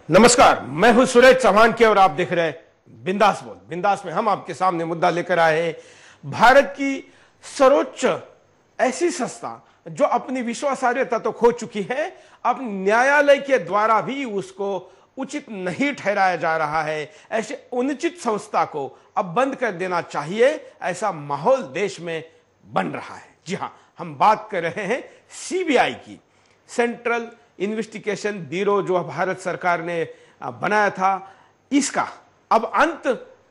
नमस्कार, मैं हूं सुरेश चौहान के और आप देख रहे हैं बिंदास बोल। बिंदास में हम आपके सामने मुद्दा लेकर आए हैं भारत की सर्वोच्च ऐसी संस्था जो अपनी विश्वासार्हता तो खो चुकी है, अब न्यायालय के द्वारा भी उसको उचित नहीं ठहराया जा रहा है। ऐसे अनुचित संस्था को अब बंद कर देना चाहिए, ऐसा माहौल देश में बन रहा है। जी हां, हम बात कर रहे हैं सीबीआई की, सेंट्रल इन्वेस्टिगेशन ब्यूरो जो भारत सरकार ने बनाया था। इसका अब अंत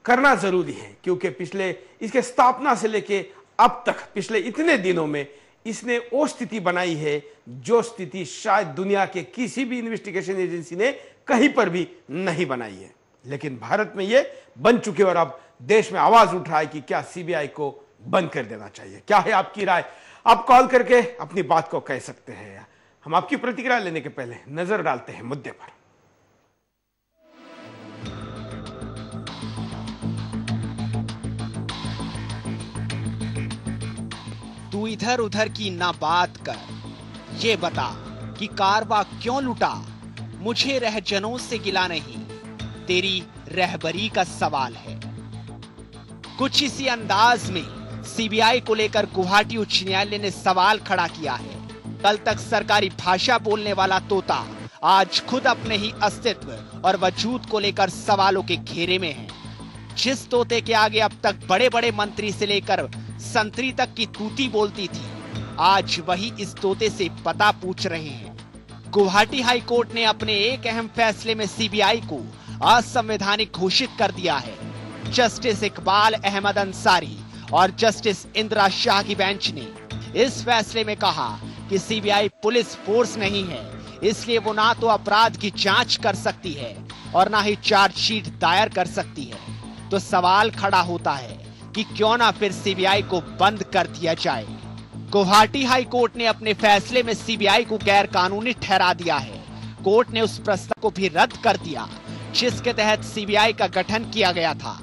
करना जरूरी है, क्योंकि पिछले इसके स्थापना से लेके अब तक पिछले इतने दिनों में इसने वो स्थिति बनाई है जो स्थिति शायद दुनिया के किसी भी इन्वेस्टिगेशन एजेंसी ने कहीं पर भी नहीं बनाई है। लेकिन भारत में ये बन चुके और अब देश में आवाज उठ रहा है कि क्या सीबीआई को बंद कर देना चाहिए। क्या है आपकी राय? आप कॉल करके अपनी बात को कह सकते हैं। हम आपकी प्रतिक्रिया लेने के पहले नजर डालते हैं मुद्दे पर। तू इधर उधर की ना बात कर, ये बता कि कारवा क्यों लुटा। मुझे रहजनों से गिला नहीं, तेरी रहबरी का सवाल है। कुछ इसी अंदाज में सीबीआई को लेकर गुवाहाटी उच्च न्यायालय ने सवाल खड़ा किया है। कल तक सरकारी भाषा बोलने वाला तोता आज खुद अपने ही अस्तित्व और वजूद को लेकर सवालों के घेरे में है। जिस तोते के आगे अब तक बड़े बड़े मंत्री से लेकर संतरी तक की तूती बोलती थी, आज वही इस तोते से पता पूछ रहे हैं। गुवाहाटी हाई कोर्ट ने अपने एक अहम फैसले में सीबीआई को असंवैधानिक घोषित कर दिया है। जस्टिस इकबाल अहमद अंसारी और जस्टिस इंदिरा शाह की बेंच ने इस फैसले में कहा कि सीबीआई पुलिस फोर्स नहीं है, इसलिए वो ना तो अपराध की जांच कर सकती है और ना ही चार्जशीट दायर कर सकती है। तो सवाल खड़ा होता है कि क्यों ना फिर सीबीआई को बंद कर दिया जाए। गुवाहाटी हाई कोर्ट ने अपने फैसले में सीबीआई को गैर कानूनी ठहरा दिया है। कोर्ट ने उस प्रस्ताव को भी रद्द कर दिया जिसके तहत सीबीआई का गठन किया गया था।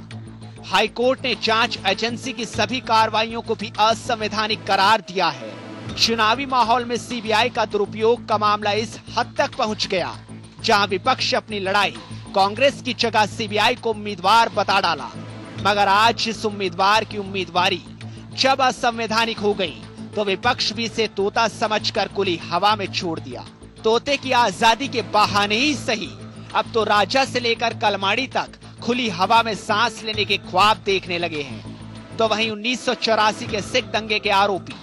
हाई कोर्ट ने जांच एजेंसी की सभी कार्रवाइयों को भी असंवैधानिक करार दिया है। चुनावी माहौल में सीबीआई का दुरुपयोग का मामला इस हद तक पहुंच गया जहां विपक्ष अपनी लड़ाई कांग्रेस की जगह सीबीआई को उम्मीदवार बता डाला। मगर आज इस उम्मीदवार की उम्मीदवारी जब असंवैधानिक हो गई तो विपक्ष भी इसे तोता समझकर खुली हवा में छोड़ दिया। तोते की आजादी के बहाने ही सही, अब तो राजा से लेकर कलमाड़ी तक खुली हवा में सांस लेने के ख्वाब देखने लगे हैं। तो वहीं 1984 के सिख दंगे के आरोपी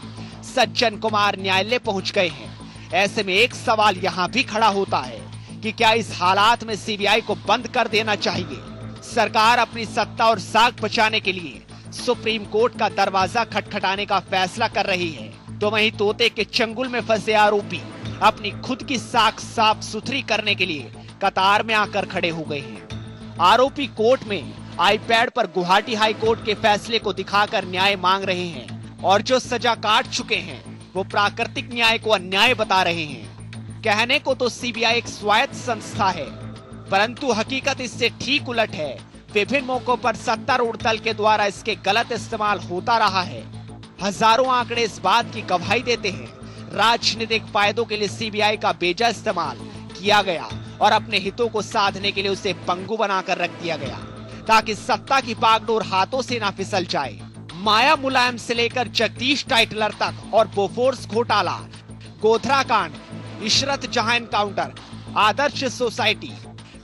सज्जन कुमार न्यायालय पहुंच गए हैं। ऐसे में एक सवाल यहां भी खड़ा होता है कि क्या इस हालात में सीबीआई को बंद कर देना चाहिए। सरकार अपनी सत्ता और साख बचाने के लिए सुप्रीम कोर्ट का दरवाजा खटखटाने का फैसला कर रही है, तो वहीं तोते के चंगुल में फंसे आरोपी अपनी खुद की साख साफ सुथरी करने के लिए कतार में आकर खड़े हो गए हैं। आरोपी कोर्ट में आईपैड पर गुवाहाटी हाई कोर्ट के फैसले को दिखाकर न्याय मांग रहे हैं और जो सजा काट चुके हैं वो प्राकृतिक न्याय को अन्याय बता रहे हैं। कहने को तो सीबीआई एक स्वायत्त संस्था है, परंतु हकीकत इससे ठीक उलट है। विभिन्न मौकों पर सत्तारूढ़ दल के द्वारा इसके गलत इस्तेमाल होता रहा है। हजारों आंकड़े इस बात की गवाही देते हैं। राजनीतिक फायदों के लिए सीबीआई का बेजा इस्तेमाल किया गया और अपने हितों को साधने के लिए उसे पंगु बनाकर रख दिया गया ताकि सत्ता की बागडोर हाथों से ना फिसल जाए। माया मुलायम से लेकर जगदीश टाइटलर तक और बोफोर्स घोटाला, गोधरा कांड, इशरत जहां एनकाउंटर, आदर्श सोसाइटी,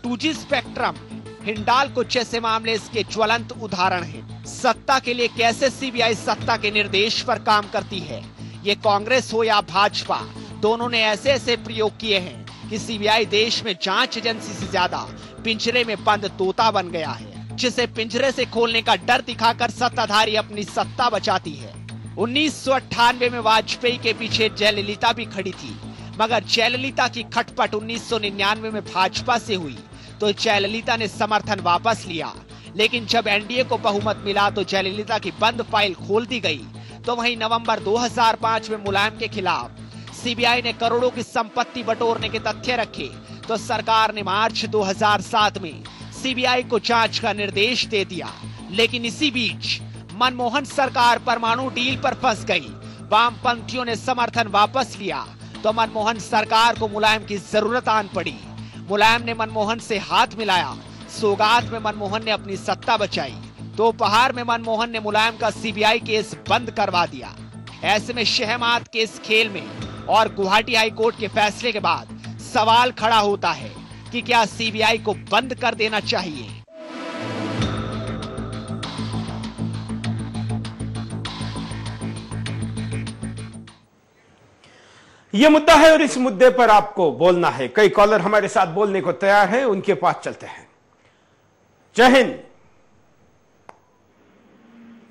2G स्पेक्ट्रम, हिंडाल्को जैसे मामले इसके ज्वलंत उदाहरण हैं। सत्ता के लिए कैसे सीबीआई सत्ता के निर्देश पर काम करती है, ये कांग्रेस हो या भाजपा, दोनों ने ऐसे ऐसे प्रयोग किए हैं कि सीबीआई देश में जांच एजेंसी से ज्यादा पिंजरे में बंद तोता बन गया है, जिसे पिंजरे से खोलने का डर दिखाकर सत्ताधारी अपनी सत्ता बचाती है। 1998 में वाजपेयी के पीछे जयललिता भी खड़ी थी, मगर जयललिता की खटपट 1999 में भाजपा से हुई तो जयललिता ने समर्थन वापस लिया। लेकिन जब एनडीए को बहुमत मिला तो जयललिता की बंद फाइल खोल दी गई। तो वहीं नवंबर 2005 में मुलायम के खिलाफ सीबीआई ने करोड़ों की संपत्ति बटोरने के तथ्य रखे तो सरकार ने मार्च 2007 में सीबीआई को जांच का निर्देश दे दिया। लेकिन इसी बीच मनमोहन सरकार परमाणु डील पर फंस गई। वामपंथियों ने समर्थन वापस लिया तो मनमोहन सरकार को मुलायम की जरूरत आन पड़ी। मुलायम ने मनमोहन से हाथ मिलाया। सौगात में मनमोहन ने अपनी सत्ता बचाई। दोपहर में मनमोहन ने मुलायम का सीबीआई केस बंद करवा दिया। ऐसे में शहमाद के इस खेल में और गुवाहाटी हाई कोर्ट के फैसले के बाद सवाल खड़ा होता है कि क्या सीबीआई को बंद कर देना चाहिए। यह मुद्दा है और इस मुद्दे पर आपको बोलना है। कई कॉलर हमारे साथ बोलने को तैयार हैं, उनके पास चलते हैं। जय हिंद,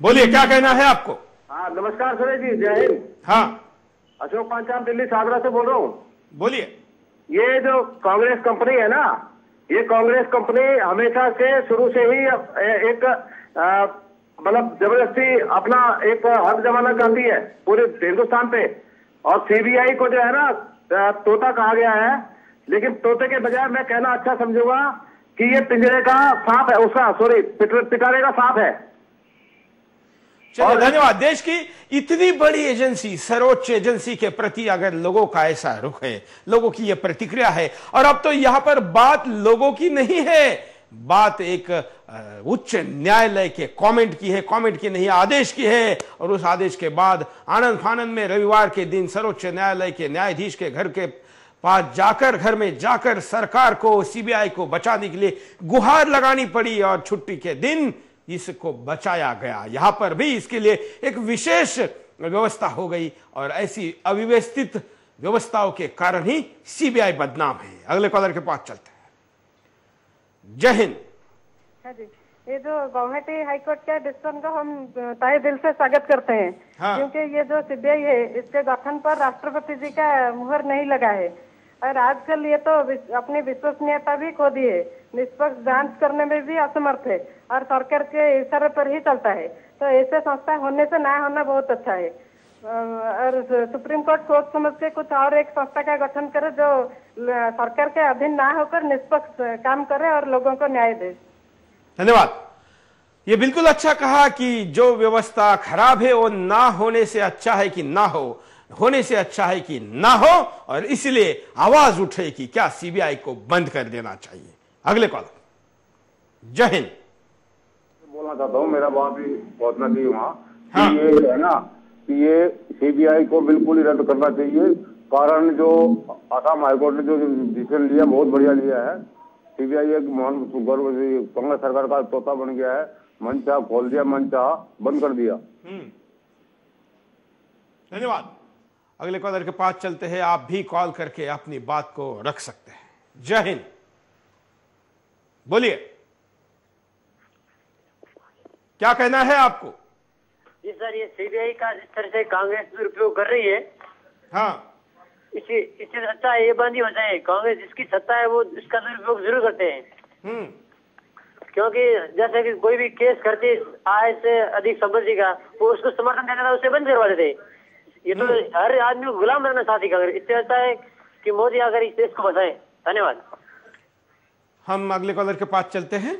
बोलिए क्या कहना है आपको। हाँ नमस्कार सुरेश जी, जय हिंद। हाँ अशोक पांचाल दिल्ली सागरा से बोल रहा हूँ। बोलिए। ये जो कांग्रेस कंपनी है ना, ये कांग्रेस कंपनी हमेशा से शुरू से ही एक मतलब जबरदस्ती अपना एक हक जमाना चाहती है पूरे हिंदुस्तान पे। और सीबीआई को जो है ना तोता कहा गया है, लेकिन तोते के बजाय मैं कहना अच्छा समझूंगा कि ये पिंजरे का सांप है, उसका सॉरी पिटारे का सांप है। चलिए धन्यवाद। देश की इतनी बड़ी एजेंसी, सर्वोच्च एजेंसी के प्रति अगर लोगों का ऐसा रुख है, लोगों की यह प्रतिक्रिया है, और अब तो यहां पर बात लोगों की नहीं है, बात एक उच्च न्यायालय के कमेंट की है, कमेंट की नहीं आदेश की है। और उस आदेश के बाद आनंद फानंद में रविवार के दिन सर्वोच्च न्यायालय के न्यायाधीश के घर के पास जाकर, घर में जाकर सरकार को, सीबीआई को बचाने के लिए गुहार लगानी पड़ी और छुट्टी के दिन इसको बचाया गया। यहां पर भी इसके लिए एक विशेष व्यवस्था हो गई और ऐसी अव्यवस्थित व्यवस्थाओं के कारण ही सीबीआई बदनाम है। अगले कॉलर के पास चलते हैं। जय हिंद। हाँ जी, ये जो गुवाहाटी हाईकोर्ट के डिसीजन को हम तहे दिल से स्वागत करते हैं। हाँ। क्योंकि ये जो सीबीआई है, इसके गठन पर राष्ट्रपति जी का मुहर नहीं लगा है और आजकल ये तो अपनी विश्वसनीयता भी खो दी है, निष्पक्ष जांच करने में भी असमर्थ है और सरकार के इशारे पर ही चलता है। तो ऐसे संस्था होने से ना होना बहुत अच्छा है। और सुप्रीम कोर्ट सोच समझ के कुछ और एक संस्था का गठन करे जो सरकार के अधीन ना होकर निष्पक्ष काम करे और लोगों को न्याय दे। धन्यवाद। ये बिल्कुल अच्छा कहा कि जो व्यवस्था खराब है वो ना होने से अच्छा है कि ना हो, होने से अच्छा है कि ना हो, और इसलिए आवाज उठे कि क्या सीबीआई को बंद कर देना चाहिए। अगले कॉल। जय हिंद। बोलना चाहता हूँ, मेरा बात भी पहुंचना चाहिए वहाँ। हाँ। ये है ना कि ये सीबीआई को बिल्कुल ही रद्द करना चाहिए। कारण जो असम हाईकोर्ट ने जो डिसीजन लिया बहुत बढ़िया लिया है। सीबीआई एक महान गौरव, कांग्रेस सरकार का तोता बन गया है। मन चाह खोल दिया, मन चाह बंद कर दिया। धन्यवाद। अगले कॉलर के पास चलते हैं। आप भी कॉल करके अपनी बात को रख सकते हैं। जय हिंद, बोलिए क्या कहना है आपको। जी सर, ये सीबीआई का जिस तरह से कांग्रेस दुरुपयोग कर रही है, हाँ, इससे अच्छा है ये बंद ही हो जाए। कांग्रेस जिसकी सत्ता है वो इसका दुरुपयोग जरूर करते हैं। क्योंकि जैसे कि कोई भी केस करते आय से अधिक संपत्ति का, वो उसको समर्थन देता था, उसे बंद करवा देते। ये तो हर आदमी को गुलाम बनना चाहती कांग्रेस। इससे अच्छा है कि मोदी आकर इस देश को बचाए। धन्यवाद। हम अगले कॉलर के पास चलते हैं।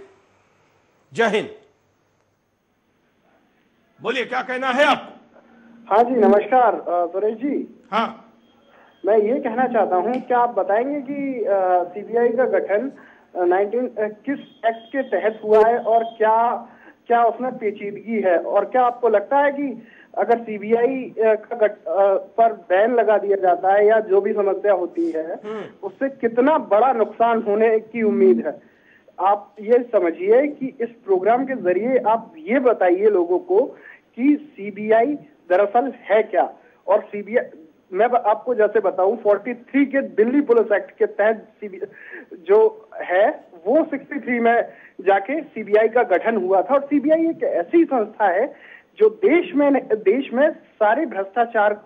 जय हिंद, बोलिए क्या कहना है आपको। हाँ जी नमस्कार सुरेश जी। हाँ, मैं ये कहना चाहता हूँ, क्या आप बताएंगे कि सीबीआई का गठन 19 किस एक्ट के तहत हुआ है और क्या क्या उसमें पेचीदगी है, और क्या आपको लगता है कि अगर सीबीआई पर बैन लगा दिया जाता है या जो भी समस्या होती है उससे कितना बड़ा नुकसान होने की उम्मीद है। आप ये समझिए कि इस प्रोग्राम के जरिए आप ये बताइए लोगों को कि सीबीआई दरअसल है क्या। और सीबीआई मैं आपको जैसे बताऊं, 43 के दिल्ली पुलिस एक्ट के तहत सीबीआई जो है वो 63 में जाके सीबीआई का गठन हुआ था। और सीबीआई एक ऐसी संस्था है जो देश में सारे भ्रष्टाचार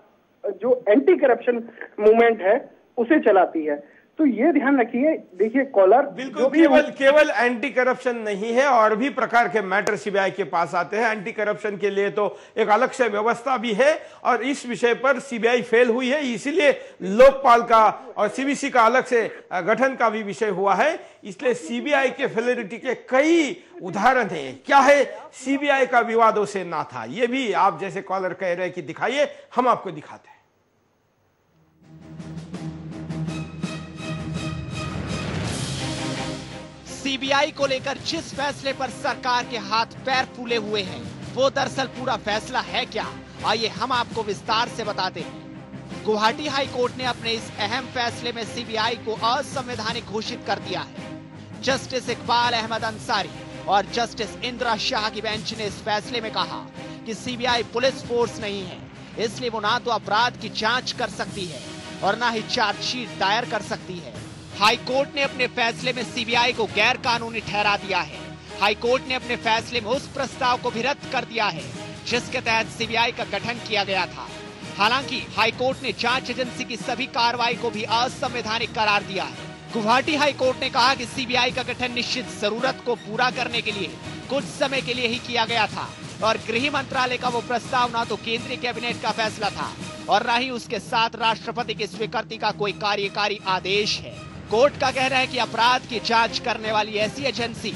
जो एंटी करप्शन मूवमेंट है उसे चलाती है। तो ये ध्यान रखिए। देखिए कॉलर, बिल्कुल केवल एंटी करप्शन नहीं है, और भी प्रकार के मैटर सीबीआई के पास आते हैं। एंटी करप्शन के लिए तो एक अलग से व्यवस्था भी है, और इस विषय पर सीबीआई फेल हुई है, इसीलिए लोकपाल का और सीबीसी का अलग से गठन का भी विषय हुआ है। इसलिए सीबीआई के फेलिडिटी के कई उदाहरण हैं। क्या है सीबीआई का विवादों से ना था, ये भी आप जैसे कॉलर कह रहे हैं कि दिखाइए, हम आपको दिखाते हैं। सीबीआई को लेकर जिस फैसले पर सरकार के हाथ पैर फूले हुए हैं, वो दरअसल पूरा फैसला है क्या, आइए हम आपको विस्तार से बताते हैं। गुवाहाटी हाई कोर्ट ने अपने इस अहम फैसले में सीबीआई को असंवैधानिक घोषित कर दिया है। जस्टिस इकबाल अहमद अंसारी और जस्टिस इंदिरा शाह की बेंच ने इस फैसले में कहा कि सीबीआई पुलिस फोर्स नहीं है, इसलिए वो ना तो अपराध की जांच कर सकती है और ना ही चार्जशीट दायर कर सकती है। हाई कोर्ट ने अपने फैसले में सीबीआई को गैर कानूनी ठहरा दिया है। हाई कोर्ट ने अपने फैसले में उस प्रस्ताव को भी रद्द कर दिया है जिसके तहत सीबीआई का गठन किया गया था। हालांकि हाई कोर्ट ने जांच एजेंसी की सभी कार्रवाई को भी असंवैधानिक करार दिया है। गुवाहाटी हाई कोर्ट ने कहा कि सीबीआई का गठन निश्चित जरूरत को पूरा करने के लिए कुछ समय के लिए ही किया गया था और गृह मंत्रालय का वो प्रस्ताव ना तो केंद्रीय कैबिनेट का फैसला था और न ही उसके साथ राष्ट्रपति की स्वीकृति का कोई कार्यकारी आदेश है। कोर्ट का कहना है कि अपराध की जांच करने वाली ऐसी एजेंसी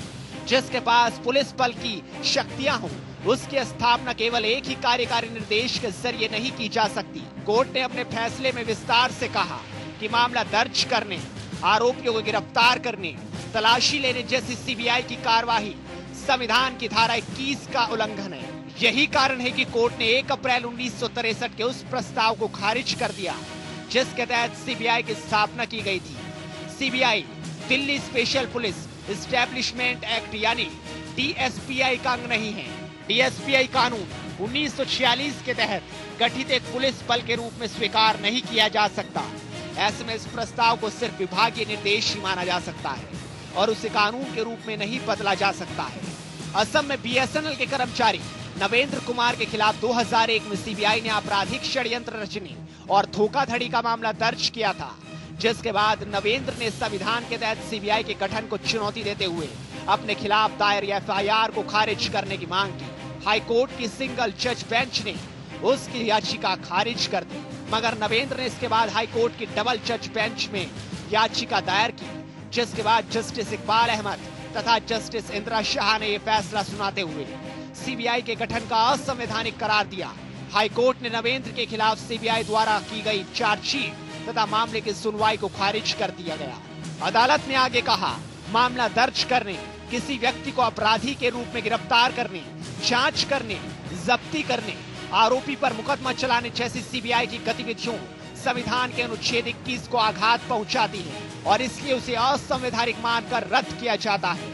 जिसके पास पुलिस बल की शक्तियां हों, उसकी स्थापना केवल एक ही कार्यकारी निर्देश के जरिए नहीं की जा सकती। कोर्ट ने अपने फैसले में विस्तार से कहा कि मामला दर्ज करने, आरोपियों को गिरफ्तार करने, तलाशी लेने जैसी सीबीआई की कार्यवाही संविधान की धारा 21 का उल्लंघन है। यही कारण है कि कोर्ट ने 1 अप्रैल 1963 के उस प्रस्ताव को खारिज कर दिया जिसके तहत सीबीआई की स्थापना की गई थी। CBI Delhi special police establishment act यानी डीएसपीआई का अंग नहीं है। डीएसपीआई कानून 1946 के तहत गठित एक पुलिस बल के रूप में स्वीकार नहीं किया जा सकता। ऐसे में इस प्रस्ताव को सिर्फ विभागीय निर्देश ही माना जा सकता है और उसे कानून के रूप में नहीं बदला जा सकता है। असम में बीएसएनएल के कर्मचारी नवेंद्र कुमार के खिलाफ 2001 में सीबीआई ने आपराधिक षड्यंत्र रचने और धोखाधड़ी का मामला दर्ज किया था, जिसके बाद नवेंद्र ने संविधान के तहत सीबीआई के गठन को चुनौती देते हुए अपने खिलाफ दायर एफआईआर को खारिज करने की मांग की। हाई कोर्ट की सिंगल जज बेंच ने उसकी याचिका खारिज कर दी, मगर नवेंद्र ने इसके बाद हाई कोर्ट की डबल जज बेंच में याचिका दायर की, जिसके बाद जस्टिस इकबाल अहमद तथा जस्टिस इंदिरा शाह ने यह फैसला सुनाते हुए सीबीआई के गठन का असंवैधानिक करार दिया। हाई कोर्ट ने नवेंद्र के खिलाफ सीबीआई द्वारा की गई चार्जशीट तथा मामले की सुनवाई को खारिज कर दिया गया। अदालत ने आगे कहा, मामला दर्ज करने, किसी व्यक्ति को अपराधी के रूप में गिरफ्तार करने, जांच करने, जब्ती करने, आरोपी पर मुकदमा चलाने जैसी सीबीआई की गतिविधियों संविधान के अनुच्छेद 21 को आघात पहुंचाती है और इसलिए उसे असंवैधानिक मानकर रद्द किया जाता है।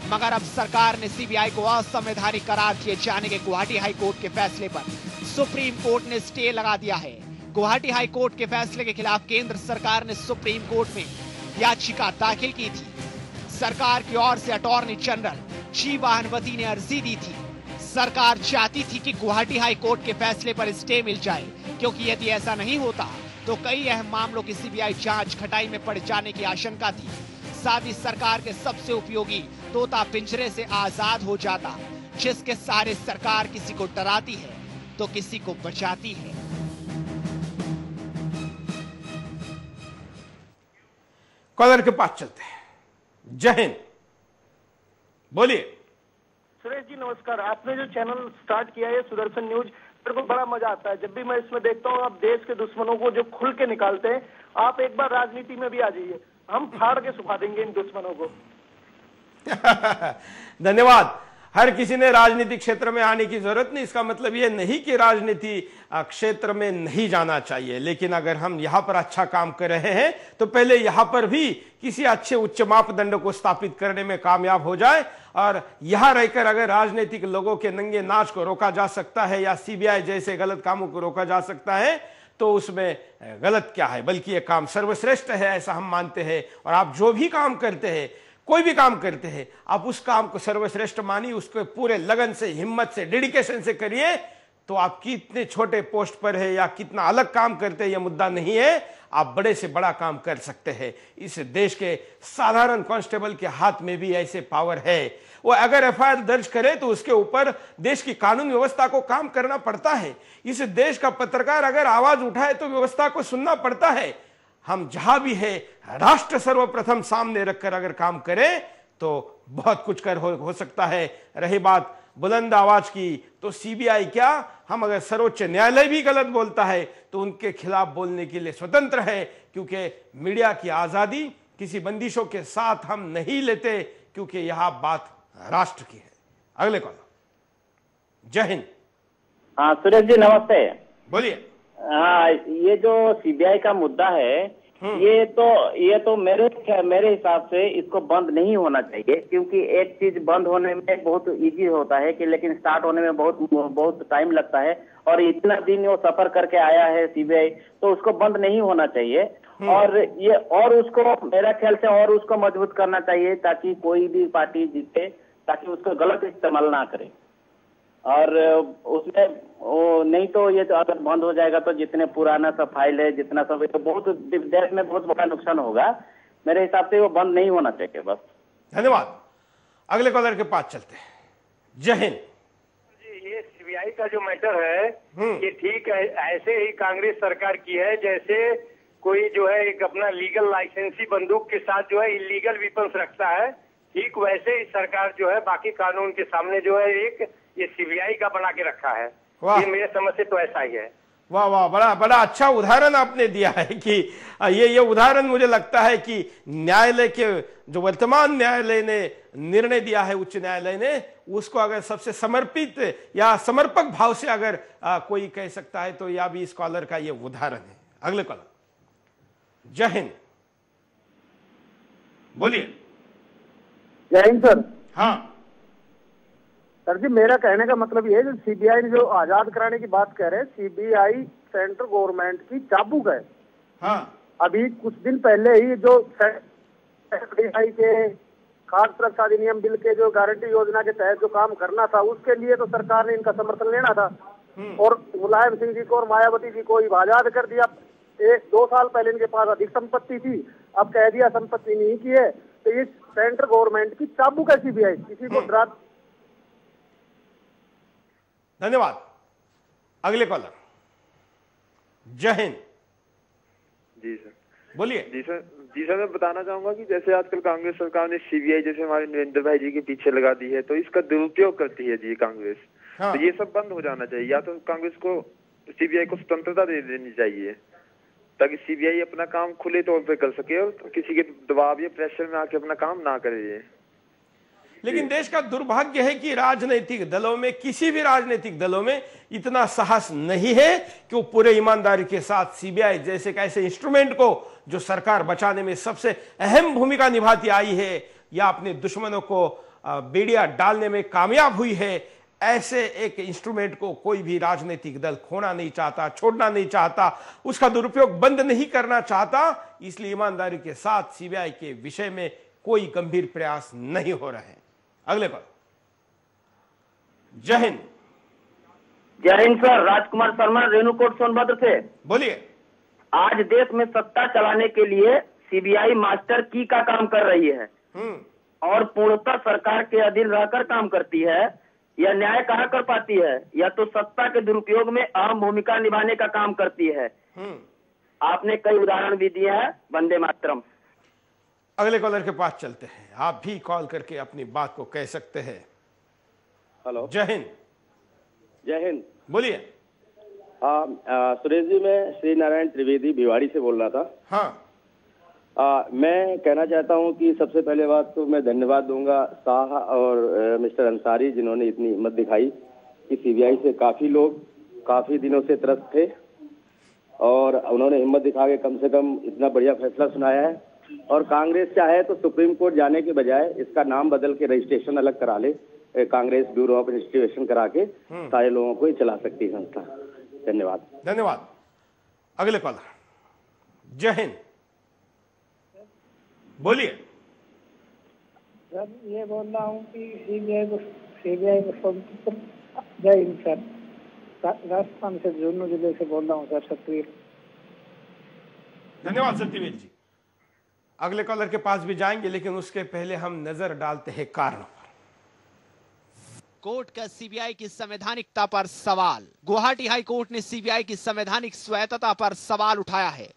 मगर अब सरकार ने सीबीआई को असंवैधानिक करार दिए जाने के गुवाहाटी हाई कोर्ट के फैसले पर सुप्रीम कोर्ट ने स्टे लगा दिया है। गुवाहाटी हाई कोर्ट के फैसले के खिलाफ केंद्र सरकार ने सुप्रीम कोर्ट में याचिका दाखिल की थी। सरकार की ओर से अटॉर्नी जनरल जी भानुमति ने अर्जी दी थी। सरकार चाहती थी कि गुवाहाटी हाई कोर्ट के फैसले पर स्टे मिल जाए, क्योंकि यदि ऐसा नहीं होता तो कई अहम मामलों की सीबीआई जांच खटाई में पड़ जाने की आशंका थी। साथ ही सरकार के सबसे उपयोगी तोता पिंजरे से आजाद हो जाता, जिसके सहारे सरकार किसी को डराती है तो किसी को बचाती है। कॉलर के पास चलते हैं। जय हिंद, बोलिए। सुरेश जी नमस्कार। आपने जो चैनल स्टार्ट किया है सुदर्शन न्यूज, मेरे को बड़ा मजा आता है। जब भी मैं इसमें देखता हूँ आप देश के दुश्मनों को जो खुल के निकालते हैं। आप एक बार राजनीति में भी आ जाइए, हम फाड़ के सुखा देंगे इन दुश्मनों को। धन्यवाद। हर किसी ने राजनीतिक क्षेत्र में आने की जरूरत नहीं। इसका मतलब यह नहीं कि राजनीति क्षेत्र में नहीं जाना चाहिए, लेकिन अगर हम यहां पर अच्छा काम कर रहे हैं तो पहले यहां पर भी किसी अच्छे उच्च मापदंड को स्थापित करने में कामयाब हो जाए। और यहां रहकर अगर राजनीतिक लोगों के नंगे नाच को रोका जा सकता है या सीबीआई जैसे गलत कामों को रोका जा सकता है तो उसमें गलत क्या है, बल्कि यह काम सर्वश्रेष्ठ है, ऐसा हम मानते हैं। और आप जो भी काम करते हैं, कोई भी काम करते हैं, आप उस काम को सर्वश्रेष्ठ मानिए, उसको पूरे लगन से, हिम्मत से, डेडिकेशन से करिए। तो आप कितने छोटे पोस्ट पर है या कितना अलग काम करते हैं, यह मुद्दा नहीं है। आप बड़े से बड़ा काम कर सकते हैं। इस देश के साधारण कांस्टेबल के हाथ में भी ऐसे पावर है। वो अगर एफआईआर दर्ज करे तो उसके ऊपर देश की कानून व्यवस्था को काम करना पड़ता है। इस देश का पत्रकार अगर आवाज उठाए तो व्यवस्था को सुनना पड़ता है। हम जहां भी है, राष्ट्र सर्वप्रथम सामने रखकर अगर काम करें तो बहुत कुछ कर हो सकता है। रही बात बुलंद आवाज की, तो सीबीआई क्या, हम अगर सर्वोच्च न्यायालय भी गलत बोलता है तो उनके खिलाफ बोलने के लिए स्वतंत्र है, क्योंकि मीडिया की आजादी किसी बंदिशों के साथ हम नहीं लेते, क्योंकि यह बात राष्ट्र की है। अगले कॉल। जय हिंद। हाँ सुरेश जी नमस्ते। बोलिए। हाँ ये जो सीबीआई का मुद्दा है ये तो मेरे हिसाब से इसको बंद नहीं होना चाहिए, क्योंकि एक चीज बंद होने में बहुत इजी होता है कि लेकिन स्टार्ट होने में बहुत टाइम लगता है, और इतना दिन वो सफर करके आया है सीबीआई, तो उसको बंद नहीं होना चाहिए। और उसको मेरा ख्याल से और उसको मजबूत करना चाहिए ताकि कोई भी पार्टी जीते, ताकि उसको गलत इस्तेमाल ना करे। और उसमें नहीं तो ये तो अगर बंद हो जाएगा तो जितने पुराना सब फाइल है जितना सब है तो बहुत देश में बहुत बड़ा नुकसान होगा। मेरे हिसाब से वो बंद नहीं होना चाहिए। बस धन्यवाद। अगले कॉलर के पास चलते हैं। जय हिंद जी। ये सीबीआई का जो मैटर है ये ठीक है, ऐसे ही कांग्रेस सरकार की है जैसे कोई जो है एक अपना लीगल लाइसेंसी बंदूक के साथ जो है इलीगल वेपन्स रखता है, ठीक वैसे ही सरकार जो है बाकी कानून के सामने जो है एक ये सीबीआई का बना के रखा है। ये मेरे समझ से तो ऐसा ही है। वाह वाह, बड़ा अच्छा उदाहरण आपने दिया है कि ये उदाहरण मुझे लगता है कि न्यायालय के जो वर्तमान न्यायालय ने निर्णय दिया है, उच्च न्यायालय ने, उसको अगर सबसे समर्पित या समर्पक भाव से अगर कोई कह सकता है तो यह भी स्कॉलर का ये उदाहरण है। अगले कॉलर। जय हिंद। बोलिए। जय हिंद सर। हाँ सर जी, मेरा कहने का मतलब ये है जो सीबीआई ने जो आजाद कराने की बात कह रहे हैं, सीबीआई सेंट्रल गवर्नमेंट की चाबुक है। हाँ। अभी कुछ दिन पहले ही जो सीबीआई के खाद्य सुरक्षा अधिनियम बिल के जो गारंटी योजना के तहत जो काम करना था उसके लिए तो सरकार ने इनका समर्थन लेना था, और मुलायम सिंह जी को और मायावती जी को आजाद कर दिया। 1-2 साल पहले इनके पास अधिक संपत्ति थी, अब कह दिया संपत्ति नहीं की है। तो ये सेंट्रल गवर्नमेंट की चाबुक है सीबीआई, किसी को डरा। धन्यवाद। अगले कॉलर। जय हिंद। जी सर। बोलिए। जी सर मैं बताना चाहूंगा कि जैसे आजकल कांग्रेस सरकार ने सीबीआई जैसे हमारे नरेंद्र भाई जी के पीछे लगा दी है, तो इसका दुरुपयोग करती है जी कांग्रेस। हाँ। तो ये सब बंद हो जाना चाहिए, या तो कांग्रेस को सीबीआई को स्वतंत्रता दे देनी चाहिए ताकि सीबीआई अपना काम खुले तौर पे कर सके और किसी के दबाव या प्रेशर में आके अपना काम ना करे। ये लेकिन देश का दुर्भाग्य है कि राजनीतिक दलों में, किसी भी राजनीतिक दलों में इतना साहस नहीं है कि वो पूरे ईमानदारी के साथ सीबीआई जैसे कैसे इंस्ट्रूमेंट को जो सरकार बचाने में सबसे अहम भूमिका निभाती आई है या अपने दुश्मनों को बेड़िया डालने में कामयाब हुई है, ऐसे एक इंस्ट्रूमेंट को कोई भी राजनीतिक दल खोना नहीं चाहता, छोड़ना नहीं चाहता, उसका दुरुपयोग बंद नहीं करना चाहता। इसलिए ईमानदारी के साथ सीबीआई के विषय में कोई गंभीर प्रयास नहीं हो रहे हैं। अगले कॉल। जय हिंद। जय हिंद सर। राजकुमार शर्मा, रेणुकोट सोनभद्र से। बोलिए। आज देश में सत्ता चलाने के लिए सीबीआई मास्टर की का काम कर रही है और पूर्णतः सरकार के अधीन रहकर काम करती है। यह न्याय कहाँ कर पाती है, या तो सत्ता के दुरुपयोग में अहम भूमिका निभाने का काम करती है। आपने कई उदाहरण भी दिए हैं। वंदे मातरम। अगले कॉलर के पास चलते हैं। आप भी कॉल करके अपनी बात को कह सकते हैं। हेलो। जय हिंद। जय हिंद। बोलिए। सुरेश जी, मैं श्री नारायण त्रिवेदी भिवाड़ी से बोल रहा था। हाँ। मैं कहना चाहता हूं कि सबसे पहले बात तो मैं धन्यवाद दूंगा शाह और मिस्टर अंसारी, जिन्होंने इतनी हिम्मत दिखाई कि सीबीआई से काफी लोग काफी दिनों से त्रस्त थे और उन्होंने हिम्मत दिखा के कम से कम इतना बढ़िया फैसला सुनाया है। और कांग्रेस चाहे तो सुप्रीम कोर्ट जाने के बजाय इसका नाम बदल के रजिस्ट्रेशन अलग करा ले, कांग्रेस ब्यूरो ऑफ रजिस्ट्रेशन करा के सारे लोगों को ही चला सकती है संस्था। धन्यवाद। धन्यवाद। अगले कॉलर। जय हिंद। बोलिए। सर ये बोल रहा हूँ कि सीबीआई को जय हिंद सर। राजस्थान से झुंझुनू जिले से बोल रहा हूँ सर। सत्यवीर। धन्यवाद सत्यवीर जी। अगले कॉलर के पास भी जाएंगे, लेकिन उसके पहले हम नजर डालते हैं कारणों पर। कोर्ट का सीबीआई की संवैधानिकता पर सवाल। गुवाहाटी हाई कोर्ट ने सीबीआई की संवैधानिक स्वायत्तता पर सवाल उठाया है।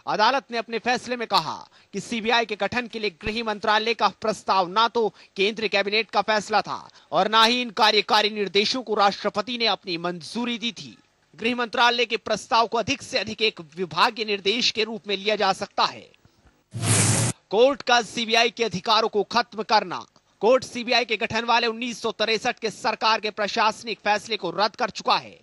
अदालत ने अपने फैसले में कहा कि सीबीआई के गठन के लिए गृह मंत्रालय का प्रस्ताव ना तो केंद्रीय कैबिनेट का फैसला था और ना ही इन कार्यकारी निर्देशों को राष्ट्रपति ने अपनी मंजूरी दी थी। गृह मंत्रालय के प्रस्ताव को अधिक से अधिक एक विभागीय निर्देश के रूप में लिया जा सकता है। कोर्ट का सीबीआई के अधिकारों को खत्म करना कोर्ट सीबीआई के गठन वाले 1963 के सरकार के प्रशासनिक फैसले को रद्द कर चुका है।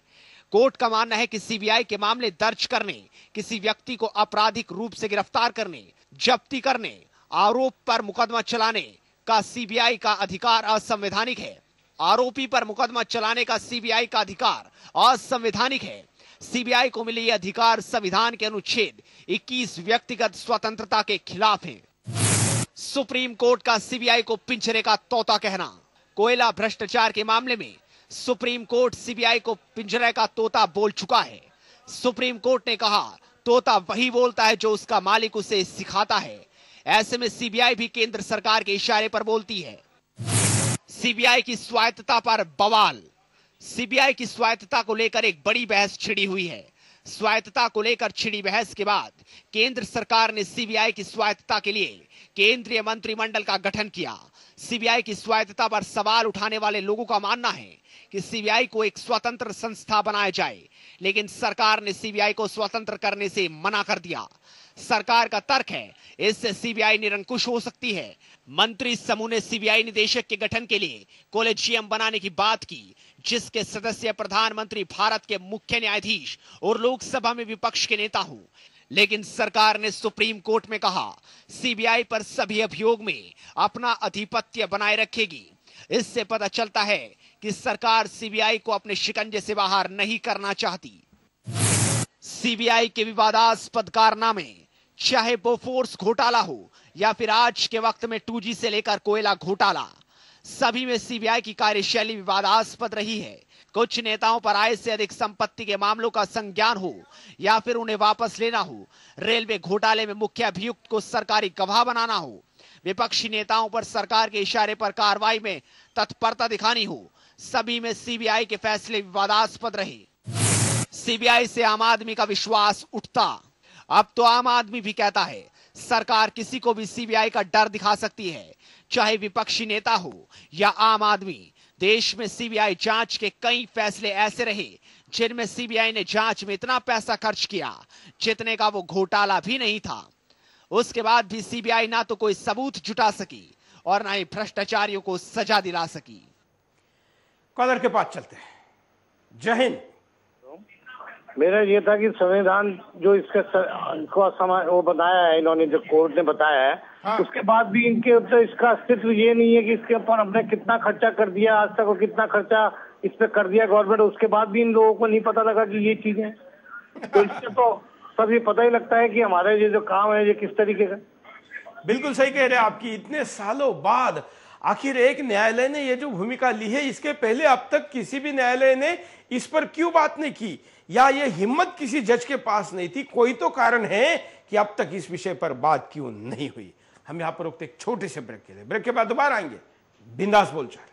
कोर्ट का मानना है कि सीबीआई के मामले दर्ज करने, किसी व्यक्ति को आपराधिक रूप से गिरफ्तार करने, जब्ती करने, आरोप पर मुकदमा चलाने का सीबीआई का अधिकार असंवैधानिक है। आरोपी पर मुकदमा चलाने का सीबीआई का अधिकार असंवैधानिक है। सीबीआई को मिले ये अधिकार संविधान के अनुच्छेद 21 व्यक्तिगत स्वतंत्रता के खिलाफ है। सुप्रीम कोर्ट का सीबीआई को पिंजरे का तोता कहना। कोयला भ्रष्टाचार के मामले में सुप्रीम कोर्ट सीबीआई को पिंजरे का तोता बोल चुका है। सुप्रीम कोर्ट ने कहा, तोता वही बोलता है जो उसका मालिक उसे सिखाता है। ऐसे में सीबीआई भी केंद्र सरकार के इशारे पर बोलती है। सीबीआई की स्वायत्तता पर बवाल। सीबीआई की स्वायत्तता को लेकर एक बड़ी बहस छिड़ी हुई है। स्वायत्तता को लेकर छिड़ी बहस के बाद केंद्र सरकार ने सीबीआई की स्वायत्तता के लिए केंद्रीय मंत्रिमंडल का गठन किया। सीबीआई की स्वायत्तता पर सवाल उठाने वाले लोगों का मानना है कि सीबीआई को एक स्वतंत्र संस्था बनाया जाए, लेकिन सरकार ने सीबीआई को स्वतंत्र करने से मना कर दिया। सरकार का तर्क है, इससे सीबीआई निरंकुश हो सकती है। मंत्री समूह ने सीबीआई निदेशक के गठन के लिए कोलेजियम बनाने की बात की, जिसके सदस्य प्रधानमंत्री, भारत के मुख्य न्यायाधीश और लोकसभा में विपक्ष के नेता हों। लेकिन सरकार ने सुप्रीम कोर्ट में कहा, सीबीआई पर सभी अभियोग में अपना आधिपत्य बनाए रखेगी। इससे पता चलता है कि सरकार सीबीआई को अपने शिकंजे से बाहर नहीं करना चाहती। सीबीआई के विवादास्पद कारनामे, चाहे बोफोर्स घोटाला हो या फिर आज के वक्त में 2G से लेकर कोयला घोटाला, सभी में सीबीआई की कार्यशैली विवादास्पद रही है। कुछ नेताओं पर आय से अधिक संपत्ति के मामलों का संज्ञान हो या फिर उन्हें वापस लेना हो, रेलवे घोटाले में मुख्य अभियुक्त को सरकारी गवाह बनाना हो, विपक्षी नेताओं पर सरकार के इशारे पर कार्रवाई में तत्परता दिखानी हो, सभी में सीबीआई के फैसले विवादास्पद रहे। सीबीआई से आम आदमी का विश्वास उठता। अब तो आम आदमी भी कहता है, सरकार किसी को भी सीबीआई का डर दिखा सकती है, चाहे विपक्षी नेता हो या आम आदमी। देश में सीबीआई जांच के कई फैसले ऐसे रहे जिनमें सीबीआई ने जांच में इतना पैसा खर्च किया जितने का वो घोटाला भी नहीं था। उसके बाद भी सीबीआई ना तो कोई सबूत जुटा सकी और ना ही भ्रष्टाचारियों को सजा दिला सकी। कॉलर के पास चलते हैं। जय हिंद। मेरा ये था कि संविधान जो वो बताया है इन्होंने, जो कोर्ट ने बताया है, हाँ। उसके बाद भी इनके ऊपर इसका अस्तित्व ये नहीं है कि इसके ऊपर हमने कितना खर्चा कर दिया आज तक और कितना खर्चा इस पे कर दिया गवर्नमेंट, उसके बाद भी इन लोगों को नहीं पता लगा कि ये चीजें, तो इससे तो सब ये पता ही लगता है कि हमारे ये जो काम है ये किस तरीके का। बिल्कुल सही कह रहे हैं आपकी। इतने सालों बाद आखिर एक न्यायालय ने ये जो भूमिका ली है, इसके पहले अब तक किसी भी न्यायालय ने इस पर क्यों बात नहीं की, या ये हिम्मत किसी जज के पास नहीं थी? कोई तो कारण है कि अब तक इस विषय पर बात क्यों नहीं हुई। हम यहां पर रुकते एक छोटे से ब्रेक के लिए, ब्रेक के बाद दोबारा आएंगे बिंदास बोल चाहे।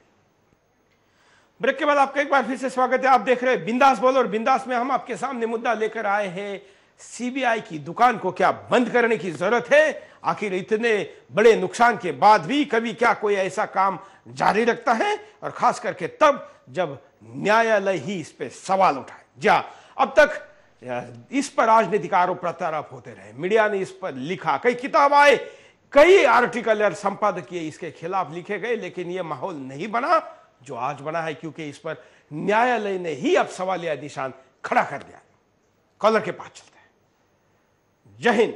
ब्रेक के बाद आपका एक बार फिर से स्वागत है। आप देख रहे हैं बिंदास बोल, और बिंदास में हम आपके सामने मुद्दा लेकर आए हैं, सीबीआई की दुकान को क्या बंद करने की जरूरत है? आखिर इतने बड़े नुकसान के बाद भी कभी क्या कोई ऐसा काम जारी रखता है, और खास करके तब जब न्यायालय ही इस पे सवाल उठाए। जी हाँ, अब तक इस पर राजनीतिक आरोप प्रत्यारोप होते रहे, मीडिया ने इस पर लिखा, कई किताब आए, कई आर्टिकल और संपादकीय इसके खिलाफ लिखे गए, लेकिन यह माहौल नहीं बना जो आज बना है, क्योंकि इस पर न्यायालय ने ही अब सवालिया निशान खड़ा कर दिया। कॉलर के पास चलते हैं। जय हिंद।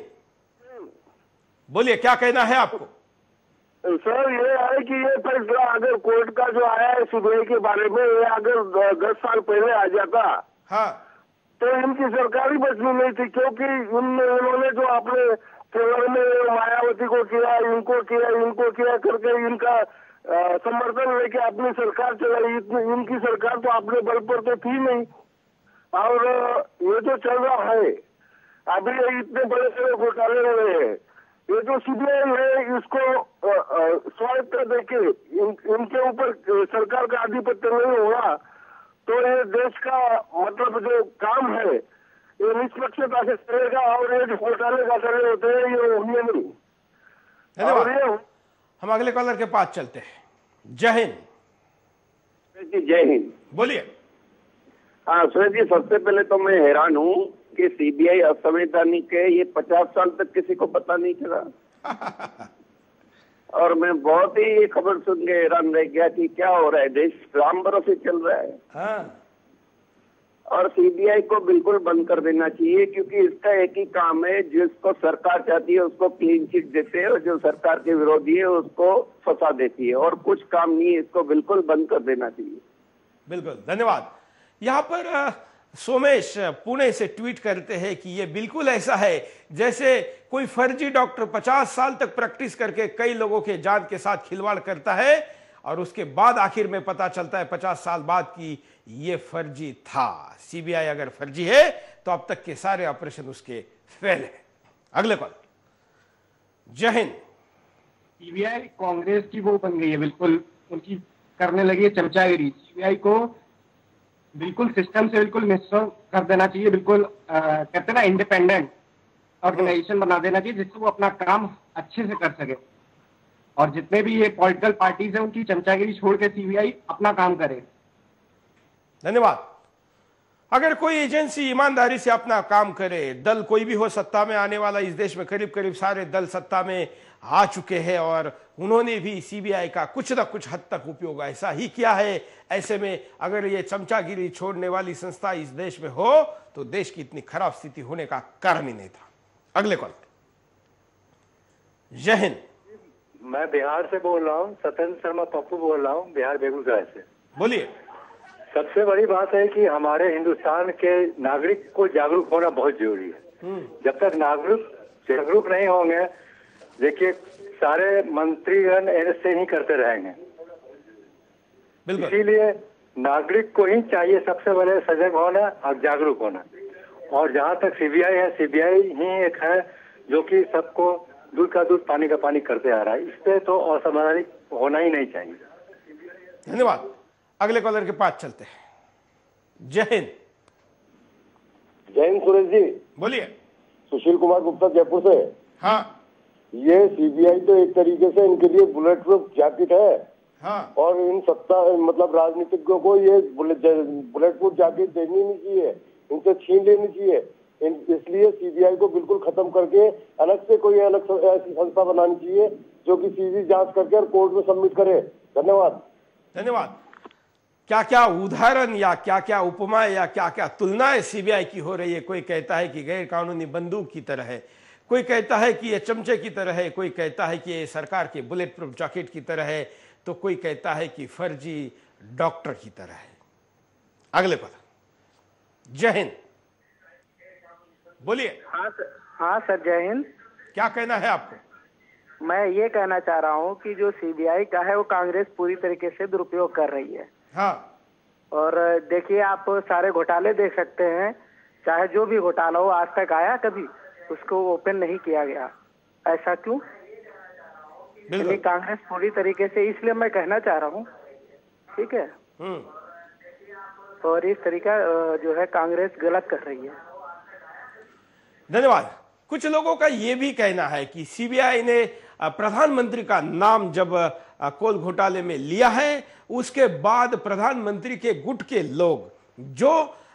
बोलिए, क्या कहना है आपको? सर ये है कि ये फैसला अगर कोर्ट का जो आया है सीबीआई के बारे में, ये अगर 10 साल पहले आ जाता, हाँ, तो इनकी सरकार ही बचनी नहीं थी, क्योंकि इन्होंने जो अपने केरल में मायावती को किया, इनको किया करके इनका समर्थन लेके अपनी सरकार चलाई। इनकी सरकार तो अपने बल पर तो थी नहीं, और ये जो चल रहा है अभी, इतने बड़े बड़े घोटाले हो रहे हैं, ये जो सीबीआई है इसको स्वायत्त देके इनके ऊपर सरकार का आधिपत्य नहीं होगा, तो ये देश का मतलब जो काम है ये निष्पक्षता से चलेगा, और ये जो घोटाले घाटाले होते हैं ये होंगे नहीं। और ये हम अगले कॉलर के पास चलते हैं। जय हिंद। जय हिंद। बोलिए। हाँ सुरेश जी, सबसे पहले तो मैं हैरान हूँ कि सीबीआई असंवैधानिक है, ये 50 साल तक किसी को पता नहीं चला। और मैं बहुत ही ये खबर सुन के हैरान रह गया कि क्या हो रहा है, देश राम भरोसे चल रहा है। हाँ। और सीबीआई को बिल्कुल बंद कर देना चाहिए, क्योंकि इसका एक ही काम है, जिसको सरकार चाहती है उसको क्लीन चिट देते हैं और जो सरकार के विरोधी है उसको फंसा देती है, और कुछ काम नहीं है। इसको बिल्कुल बंद कर देना चाहिए। बिल्कुल, धन्यवाद। यहाँ पर सोमेश पुणे से ट्वीट करते हैं कि ये बिल्कुल ऐसा है जैसे कोई फर्जी डॉक्टर 50 साल तक प्रैक्टिस करके कई लोगों के जान के साथ खिलवाड़ करता है और उसके बाद आखिर में पता चलता है 50 साल बाद कि ये फर्जी था। सीबीआई अगर फर्जी है तो अब तक के सारे ऑपरेशन उसके फेल है। अगले कॉल। जय हिंद। सीबीआई कांग्रेस की वो बन गई है, बिल्कुल उनकी करने लगी है चमचागिरी। सीबीआई को बिल्कुल सिस्टम से बिल्कुल मिक्सर कर देना चाहिए, बिल्कुल कहते ना इंडिपेंडेंट ऑर्गेनाइजेशन बना देना चाहिए जिससे वो अपना काम अच्छे से कर सके। और जितने भी ये पॉलिटिकल पार्टीज हैं उनकी चमचागिरी छोड़ के सीबीआई अपना काम करे। धन्यवाद। अगर कोई एजेंसी ईमानदारी से अपना काम करे, दल कोई भी हो सत्ता में आने वाला, इस देश में करीब करीब सारे दल सत्ता में आ चुके हैं और उन्होंने भी सीबीआई का कुछ न कुछ हद तक उपयोग ऐसा ही किया है। ऐसे में अगर ये चमचागिरी छोड़ने वाली संस्था इस देश में हो तो देश की इतनी खराब स्थिति होने का कारण ही नहीं था। अगले कॉल। जय हिंद। मैं बिहार से बोल रहा हूँ, सत्येंद्र शर्मा पप्पू बोल रहा हूँ, बिहार बेगूसराय से। बोलिए। सबसे बड़ी बात है कि हमारे हिंदुस्तान के नागरिक को जागरूक होना बहुत जरूरी है। जब तक नागरिक जागरूक नहीं होंगे, देखिए सारे मंत्रीगण ऐसे ही करते रहेंगे। इसीलिए नागरिक को ही चाहिए सबसे पहले सजग होना और जागरूक होना। और जहाँ तक सीबीआई है, सीबीआई ही एक है जो कि सबको दूध का दूध पानी का पानी करते आ रहा है। इस पे तो असमाधान होना ही नहीं चाहिए। धन्यवाद। अगले कॉलर के पास चलते हैं। जय हिंद। जय हिंद सुरेश जी। बोलिए। सुशील कुमार गुप्ता जयपुर से। हाँ। ये सीबीआई तो एक तरीके से इनके लिए बुलेट प्रूफ जैकेट है। हाँ। और इन सत्ता मतलब राजनीतिज्ञों को ये बुलेट प्रूफ जैकेट देनी नहीं चाहिए, इनसे छीन लेनी चाहिए। इसलिए सीबीआई को बिल्कुल खत्म करके अलग से कोई अलग ऐसी संस्था बनानी चाहिए जो कि सीधी जांच करके और कोर्ट में सबमिट करे। धन्यवाद। धन्यवाद। क्या क्या उदाहरण या क्या क्या उपमा या क्या क्या तुलनाएं सीबीआई की हो रही है। कोई कहता है कि गैर कानूनी बंदूक की तरह है, कोई कहता है कि ये चमचे की तरह है, कोई कहता है कि ये सरकार के बुलेट प्रूफ जैकेट की तरह है, तो कोई कहता है कि फर्जी डॉक्टर की तरह है। अगले पर। जय हिंद। बोलिए। हाँ सर, जय हिंद। क्या कहना है आपको? मैं ये कहना चाह रहा हूँ कि जो सीबीआई का है वो कांग्रेस पूरी तरीके से दुरुपयोग कर रही है। हाँ। और देखिए आप सारे घोटाले देख सकते हैं, चाहे जो भी घोटाला हो, आज तक आया कभी उसको ओपन नहीं किया गया। ऐसा क्यों? कांग्रेस पूरी तरीके से, इसलिए मैं कहना चाह रहा हूँ, ठीक है। और इस तरीका जो है कांग्रेस गलत कर रही है। धन्यवाद। कुछ लोगों का यह भी कहना है कि सीबीआई ने प्रधानमंत्री का नाम जब कोल घोटाले में लिया है, उसके बाद प्रधानमंत्री के गुट के लोग जो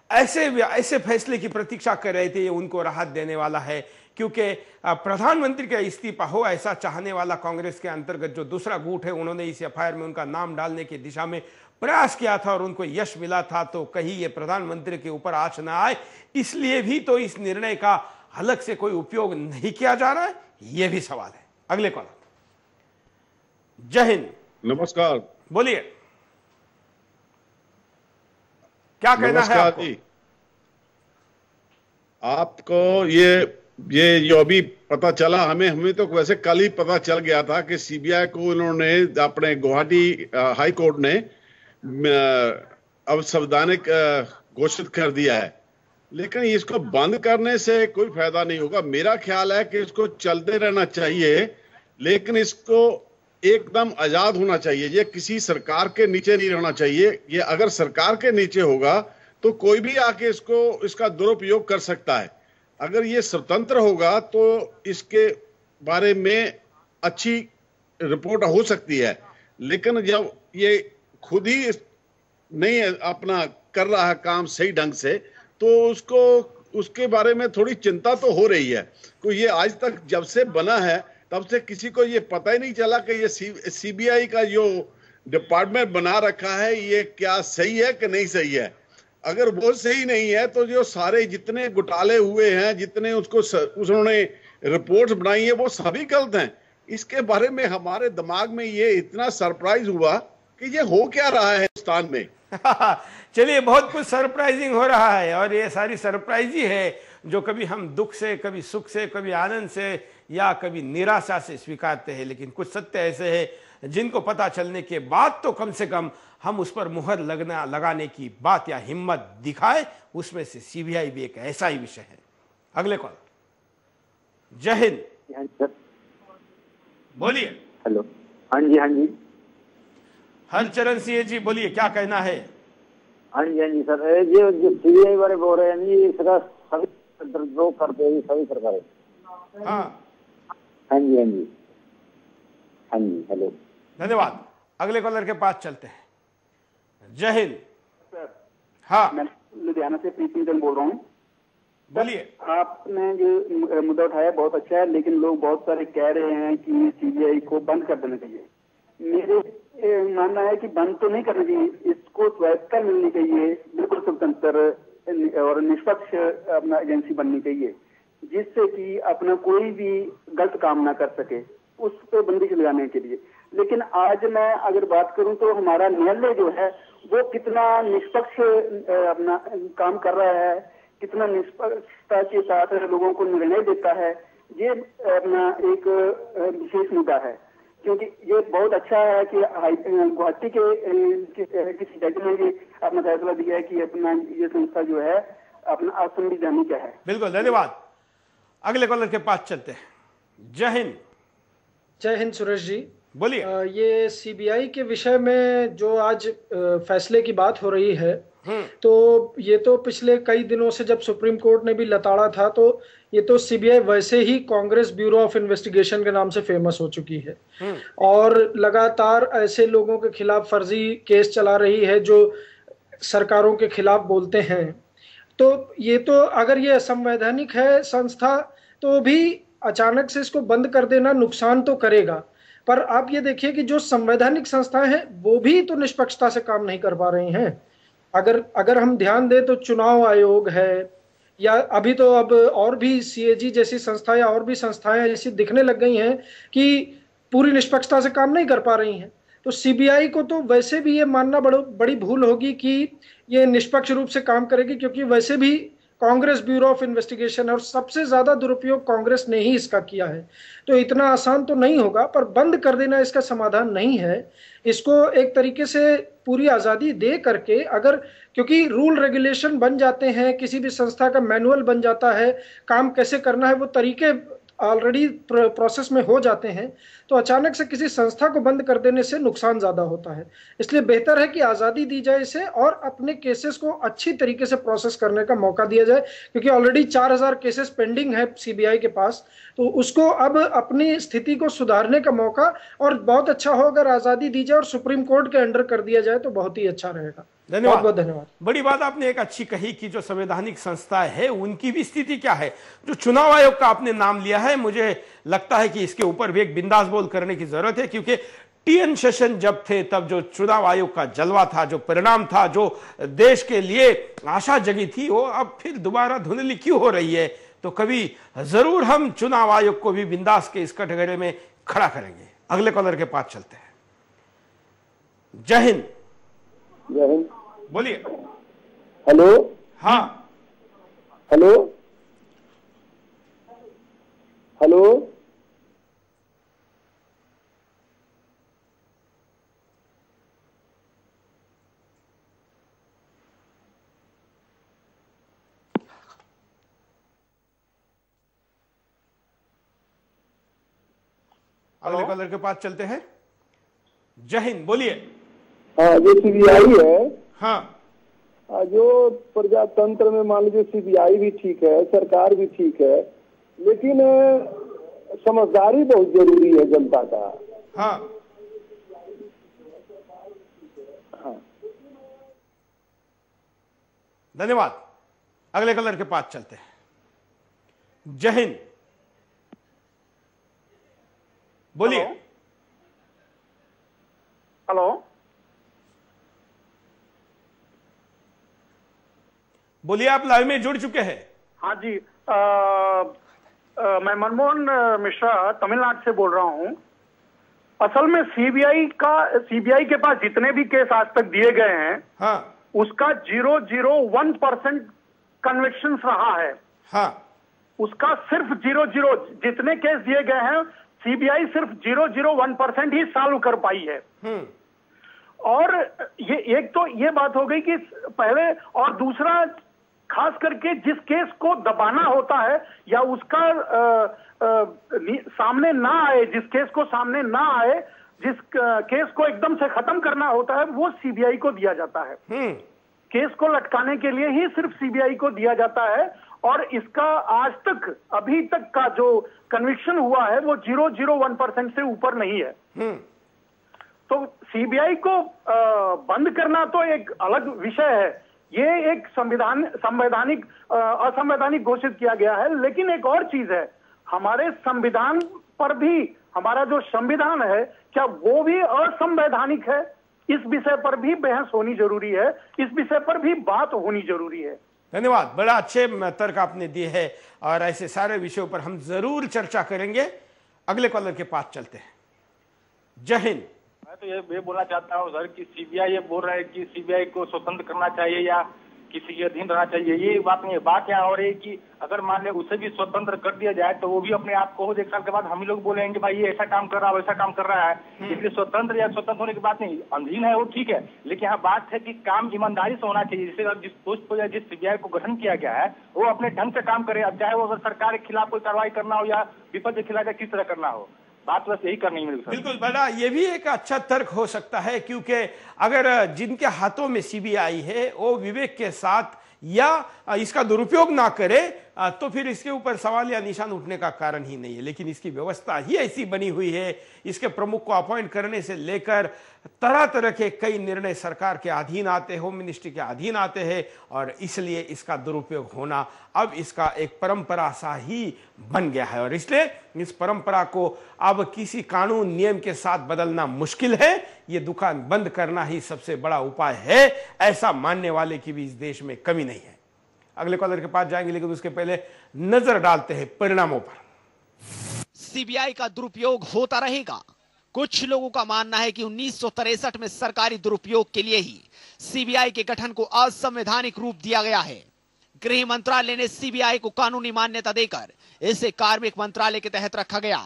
ऐसे फैसले की प्रतीक्षा कर रहे थे, ये उनको राहत देने वाला है। क्योंकि प्रधानमंत्री का इस्तीफा हो ऐसा चाहने वाला कांग्रेस के अंतर्गत जो दूसरा गुट है, उन्होंने इस एफआईआर में उनका नाम डालने की दिशा में प्रयास किया था और उनको यश मिला था। तो कहीं ये प्रधानमंत्री के ऊपर आंच न आए, इसलिए भी तो इस निर्णय का अलग से कोई उपयोग नहीं किया जा रहा है, यह भी सवाल है। अगले कॉल। जय हिंद। नमस्कार। बोलिए। क्या कहना है आपको? आपको ये जो अभी पता चला, हमें तो वैसे कल ही पता चल गया था कि सीबीआई को इन्होंने अपने गुवाहाटी हाई कोर्ट ने अवसंवैधानिक घोषित कर दिया है, लेकिन इसको बंद करने से कोई फायदा नहीं होगा। मेरा ख्याल है कि इसको चलते रहना चाहिए, लेकिन इसको एकदम आजाद होना चाहिए। ये किसी सरकार के नीचे नहीं रहना चाहिए। ये अगर सरकार के नीचे होगा तो कोई भी आके इसका दुरुपयोग कर सकता है। अगर ये स्वतंत्र होगा तो इसके बारे में अच्छी रिपोर्ट हो सकती है, लेकिन जब ये खुद ही नहीं अपना कर रहा है काम सही ढंग से, तो उसके बारे में थोड़ी चिंता तो हो रही है। कोई ये आज तक जब से बना है तब से किसी को ये पता ही नहीं चला कि ये सीबीआई का जो डिपार्टमेंट बना रखा है ये क्या सही है कि नहीं सही है। अगर वो सही नहीं है तो जो सारे जितने घोटाले हुए हैं, जितने उन्होंने रिपोर्ट्स बनाई है, वो सभी गलत हैं। इसके बारे में हमारे दिमाग में ये इतना सरप्राइज हुआ कि ये हो क्या रहा है हिंदुस्तान में। चलिए, बहुत कुछ सरप्राइजिंग हो रहा है और ये सारी सरप्राइज ही है जो कभी हम दुख से, कभी सुख से, कभी आनंद से या कभी निराशा से स्वीकारते हैं। लेकिन कुछ सत्य ऐसे हैं जिनको पता चलने के बाद तो कम से कम हम उस पर मुहर लगाने की बात या हिम्मत दिखाए। उसमें से सीबीआई भी एक ऐसा ही विषय है। अगले कॉल। जय हिंद। बोलिए। हेलो। हाँ जी, हाँ जी। हरचरण सिंह जी बोलिए, क्या कहना है? हाँ जी सर, ये जो सीबीआई बारे बोल रहे हैं जी, इसका सभी दुरुपयोग करते हैं सभी सरकारें। हाँ जी, हाँ जी, हाँ जी। हेलो, धन्यवाद। अगले कॉलर के पास चलते हैं। जय हिंद। हाँ, मैं लुधियाना से प्रीति चंद बोल रहा हूँ। बोलिए। आपने जो मुद्दा उठाया बहुत अच्छा है, लेकिन लोग बहुत सारे कह रहे हैं कि सीबीआई को बंद कर देना चाहिए। मेरे मानना है कि बंद तो नहीं करना चाहिए, इसको स्वायत्तता मिलनी चाहिए, बिल्कुल स्वतंत्र और निष्पक्ष अपना एजेंसी बननी चाहिए, जिससे कि अपना कोई भी गलत काम ना कर सके, उस पर बंदिश लगाने के लिए। लेकिन आज मैं अगर बात करूं तो हमारा न्यायालय जो है वो कितना निष्पक्ष अपना काम कर रहा है, कितना निष्पक्षता के साथ लोगों को निर्णय देता है, ये अपना एक विशेष मुद्दा है। क्योंकि ये बहुत अच्छा है कि गुवाहाटी के किसी जज ने भी अपना फैसला दिया है कि अपना ये संस्था जो है अपना असंवैधानिक है। बिल्कुल, धन्यवाद। अगले कॉलर के पास चलते हैं। जय हिंद। जय हिंद सुरेश जी, बोलिए। ये सीबीआई के विषय में जो आज फैसले की बात हो रही है, तो ये तो पिछले कई दिनों से जब सुप्रीम कोर्ट ने भी लताड़ा था, तो ये तो सीबीआई वैसे ही कांग्रेस ब्यूरो ऑफ इन्वेस्टिगेशन के नाम से फेमस हो चुकी है और लगातार ऐसे लोगों के खिलाफ फर्जी केस चला रही है जो सरकारों के खिलाफ बोलते हैं। तो ये तो अगर ये असंवैधानिक है संस्था, तो भी अचानक से इसको बंद कर देना नुकसान तो करेगा। पर आप ये देखिए कि जो संवैधानिक संस्थाएं हैं वो भी तो निष्पक्षता से काम नहीं कर पा रही हैं। अगर हम ध्यान दें तो चुनाव आयोग है, या अभी तो अब और भी सीएजी जैसी संस्थाएं और भी संस्थाएं ऐसी दिखने लग गई हैं कि पूरी निष्पक्षता से काम नहीं कर पा रही हैं। तो सीबीआई को तो वैसे भी ये मानना बड़ी भूल होगी कि ये निष्पक्ष रूप से काम करेगी, क्योंकि वैसे भी कांग्रेस ब्यूरो ऑफ इन्वेस्टिगेशन है और सबसे ज्यादा दुरुपयोग कांग्रेस ने ही इसका किया है। तो इतना आसान तो नहीं होगा, पर बंद कर देना इसका समाधान नहीं है। इसको एक तरीके से पूरी आजादी दे करके, अगर क्योंकि रूल रेगुलेशन बन जाते हैं, किसी भी संस्था का मैनुअल बन जाता है, काम कैसे करना है वो तरीके ऑलरेडी प्रोसेस में हो जाते हैं, तो अचानक से किसी संस्था को बंद कर देने से नुकसान ज्यादा होता है। इसलिए बेहतर है कि आजादी दी जाए इसे और अपने केसेस को अच्छी तरीके से प्रोसेस करने का मौका दिया जाए, क्योंकि ऑलरेडी 4000 केसेस पेंडिंग है सीबीआई के पास। तो उसको अब अपनी स्थिति को सुधारने का मौका, और बहुत अच्छा हो अगर आजादी दी जाए और सुप्रीम कोर्ट के अंडर कर दिया जाए तो बहुत ही अच्छा रहेगा। धन्यवाद। बहुत बहुत धन्यवाद। बड़ी बात आपने एक अच्छी कही कि जो संवैधानिक संस्था है उनकी भी स्थिति क्या है। जो चुनाव आयोग का आपने नाम लिया है, मुझे लगता है कि इसके ऊपर भी एक बिंदास बोल करने की जरूरत है, क्योंकि टीएन शेषन जब थे तब जो चुनाव आयोग का जलवा था, जो परिणाम था, जो देश के लिए आशा जगी थी, वो अब फिर दोबारा धुंधली क्यों हो रही है। तो कभी जरूर हम चुनाव आयोग को भी बिंदास के इस कटघरे में खड़ा करेंगे। अगले कॉलर के पास चलते हैं। जय हिंद। जय हिंद। बोलिए। हेलो। हाँ। हेलो। हेलो। अगले कॉलर के पास चलते हैं। जय हिंद। बोलिए। हाँ, जो सीबीआई है, हाँ, जो प्रजातंत्र में मान लीजिए सीबीआई भी ठीक है, सरकार भी ठीक है, लेकिन समझदारी बहुत जरूरी है जनता का। हाँ। हाँ, धन्यवाद। अगले कॉलर के पास चलते हैं। जय हिंद। बोलिए। हेलो, बोलिए, आप लाइव में जुड़ चुके हैं। हाँ जी, मैं मनमोहन मिश्रा तमिलनाडु से बोल रहा हूँ। असल में सीबीआई के पास जितने भी केस आज तक दिए गए हैं, हाँ, उसका 001% कन्विक्शन रहा है। हाँ, उसका सिर्फ 00 जितने केस दिए गए हैं, सीबीआई सिर्फ 001% ही सॉल्व कर पाई है। और ये एक तो ये बात हो गई कि पहले, और दूसरा खास करके जिस केस को दबाना होता है या उसका सामने ना आए, जिस केस को सामने ना आए, जिस केस को एकदम से खत्म करना होता है, वो सीबीआई को दिया जाता है। केस को लटकाने के लिए ही सिर्फ सीबीआई को दिया जाता है। और इसका आज तक, अभी तक का जो कन्विक्शन हुआ है वो 001% से ऊपर नहीं है। तो सीबीआई को बंद करना तो एक अलग विषय है, ये एक असंवैधानिक घोषित किया गया है। लेकिन एक और चीज है, हमारे संविधान पर भी, हमारा जो संविधान है, क्या वो भी असंवैधानिक है? इस विषय पर भी बहस होनी जरूरी है, इस विषय पर भी बात होनी जरूरी है। धन्यवाद, बड़ा अच्छे तर्क आपने दिए हैं और ऐसे सारे विषयों पर हम जरूर चर्चा करेंगे। अगले कॉलर के पास चलते हैं। जय हिंद। मैं तो ये बोलना चाहता हूँ सर कि सीबीआई ये बोल रहा है कि सीबीआई को स्वतंत्र करना चाहिए या किसी के अधीन रहना चाहिए, ये बात नहीं है। बात यहाँ हो रही है कि अगर मान ले उसे भी स्वतंत्र कर दिया जाए तो वो भी अपने आप को 1 साल के बाद हम ही लोग बोलेंगे भाई ये ऐसा काम कर रहा है, वैसा काम कर रहा है। इसलिए स्वतंत्र या स्वतंत्र होने की बात नहीं, अधीन है वो ठीक है, लेकिन यहाँ बात है कि काम ईमानदारी से होना चाहिए। जिससे जिस पोस्ट को या जिस सीबीआई को गठन किया गया है वो अपने ढंग से काम करे। अब चाहे वो अगर सरकार के खिलाफ कोई कार्रवाई करना हो या विपक्ष के खिलाफ किस तरह करना हो, बात बस यही करनी है। बिल्कुल, बड़ा ये भी एक अच्छा तर्क हो सकता है, क्योंकि अगर जिनके हाथों में सीबीआई है वो विवेक के साथ या इसका दुरुपयोग ना करे तो फिर इसके ऊपर सवाल या निशान उठने का कारण ही नहीं है। लेकिन इसकी व्यवस्था ही ऐसी बनी हुई है, इसके प्रमुख को अपॉइंट करने से लेकर तरह तरह के कई निर्णय सरकार के अधीन आते हैं, होम मिनिस्ट्री के अधीन आते हैं, और इसलिए इसका दुरुपयोग होना अब इसका एक परंपरा सा ही बन गया है। और इसलिए इस परंपरा को अब किसी कानून नियम के साथ बदलना मुश्किल है। ये दुकान बंद करना ही सबसे बड़ा उपाय है, ऐसा मानने वाले की भी इस देश में कमी नहीं है। अगले कॉलर के पास जाएंगे, लेकिन उसके पहले नजर डालते हैं परिणामों पर। सीबीआई का दुरुपयोग होता रहेगा। कुछ लोगों का मानना है कि 1963 में सरकारी दुरुपयोग के लिए ही सीबीआई के गठन को असंवैधानिक रूप दिया गया है। गृह मंत्रालय ने सीबीआई को कानूनी मान्यता देकर इसे कार्मिक मंत्रालय के तहत रखा गया,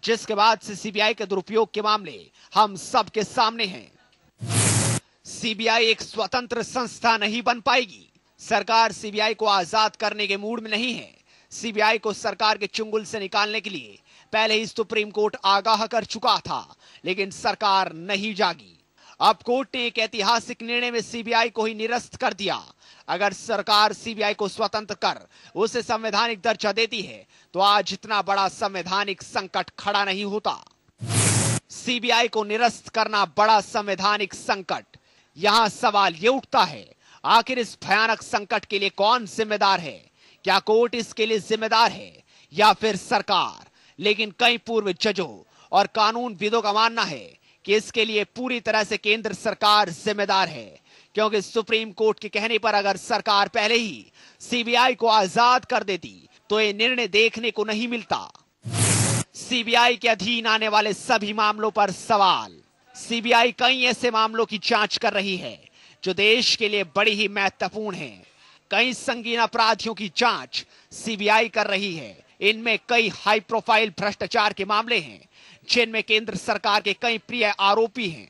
जिसके बाद से सीबीआई के दुरुपयोग के मामले हम सबके सामने हैं। सीबीआई एक स्वतंत्र संस्था नहीं बन पाएगी। सरकार सीबीआई को आजाद करने के मूड में नहीं है। सीबीआई को सरकार के चुंगल से निकालने के लिए पहले ही सुप्रीम कोर्ट आगाह कर चुका था, लेकिन सरकार नहीं जागी। अब कोर्ट ने एक ऐतिहासिक निर्णय में सीबीआई को ही निरस्त कर दिया। अगर सरकार सीबीआई को स्वतंत्र कर उसे संवैधानिक दर्जा देती है तो आज इतना बड़ा संवैधानिक संकट खड़ा नहीं होता। सीबीआई को निरस्त करना बड़ा संवैधानिक संकट। यहां सवाल यह उठता है, आखिर इस भयानक संकट के लिए कौन जिम्मेदार है? क्या कोर्ट इसके लिए जिम्मेदार है या फिर सरकार? लेकिन कई पूर्व जजों और कानूनविदों का मानना है कि इसके लिए पूरी तरह से केंद्र सरकार जिम्मेदार है, क्योंकि सुप्रीम कोर्ट के कहने पर अगर सरकार पहले ही सीबीआई को आजाद कर देती तो ये निर्णय देखने को नहीं मिलता। सीबीआई के अधीन आने वाले सभी मामलों पर सवाल। सीबीआई कई ऐसे मामलों की जांच कर रही है जो देश के लिए बड़ी ही महत्वपूर्ण है। कई संगीन अपराधियों की जांच सीबीआई कर रही है। इनमें कई हाई प्रोफाइल भ्रष्टाचार के मामले हैं, जिनमें केंद्र सरकार के कई प्रिय आरोपी हैं।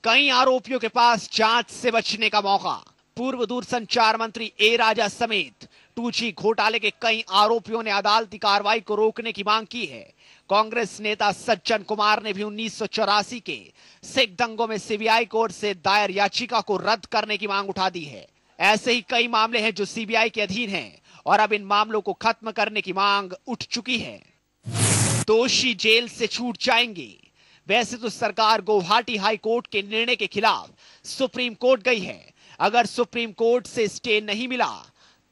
कई आरोपियों के पास जांच से बचने का मौका। पूर्व दूरसंचार मंत्री ए राजा समेत 2G घोटाले के कई आरोपियों ने अदालती कार्रवाई को रोकने की मांग की है। कांग्रेस नेता सज्जन कुमार ने भी 1984 के सिख दंगों में सीबीआई कोर्ट से दायर याचिका को रद्द करने की मांग उठा दी है। ऐसे ही कई मामले हैं जो सीबीआई के अधीन हैं और अब इन मामलों को खत्म करने की मांग उठ चुकी है। दोषी जेल से छूट जाएंगे। वैसे तो सरकार गुवाहाटी हाई कोर्ट के निर्णय के खिलाफ सुप्रीम कोर्ट गई है। अगर सुप्रीम कोर्ट से स्टे नहीं मिला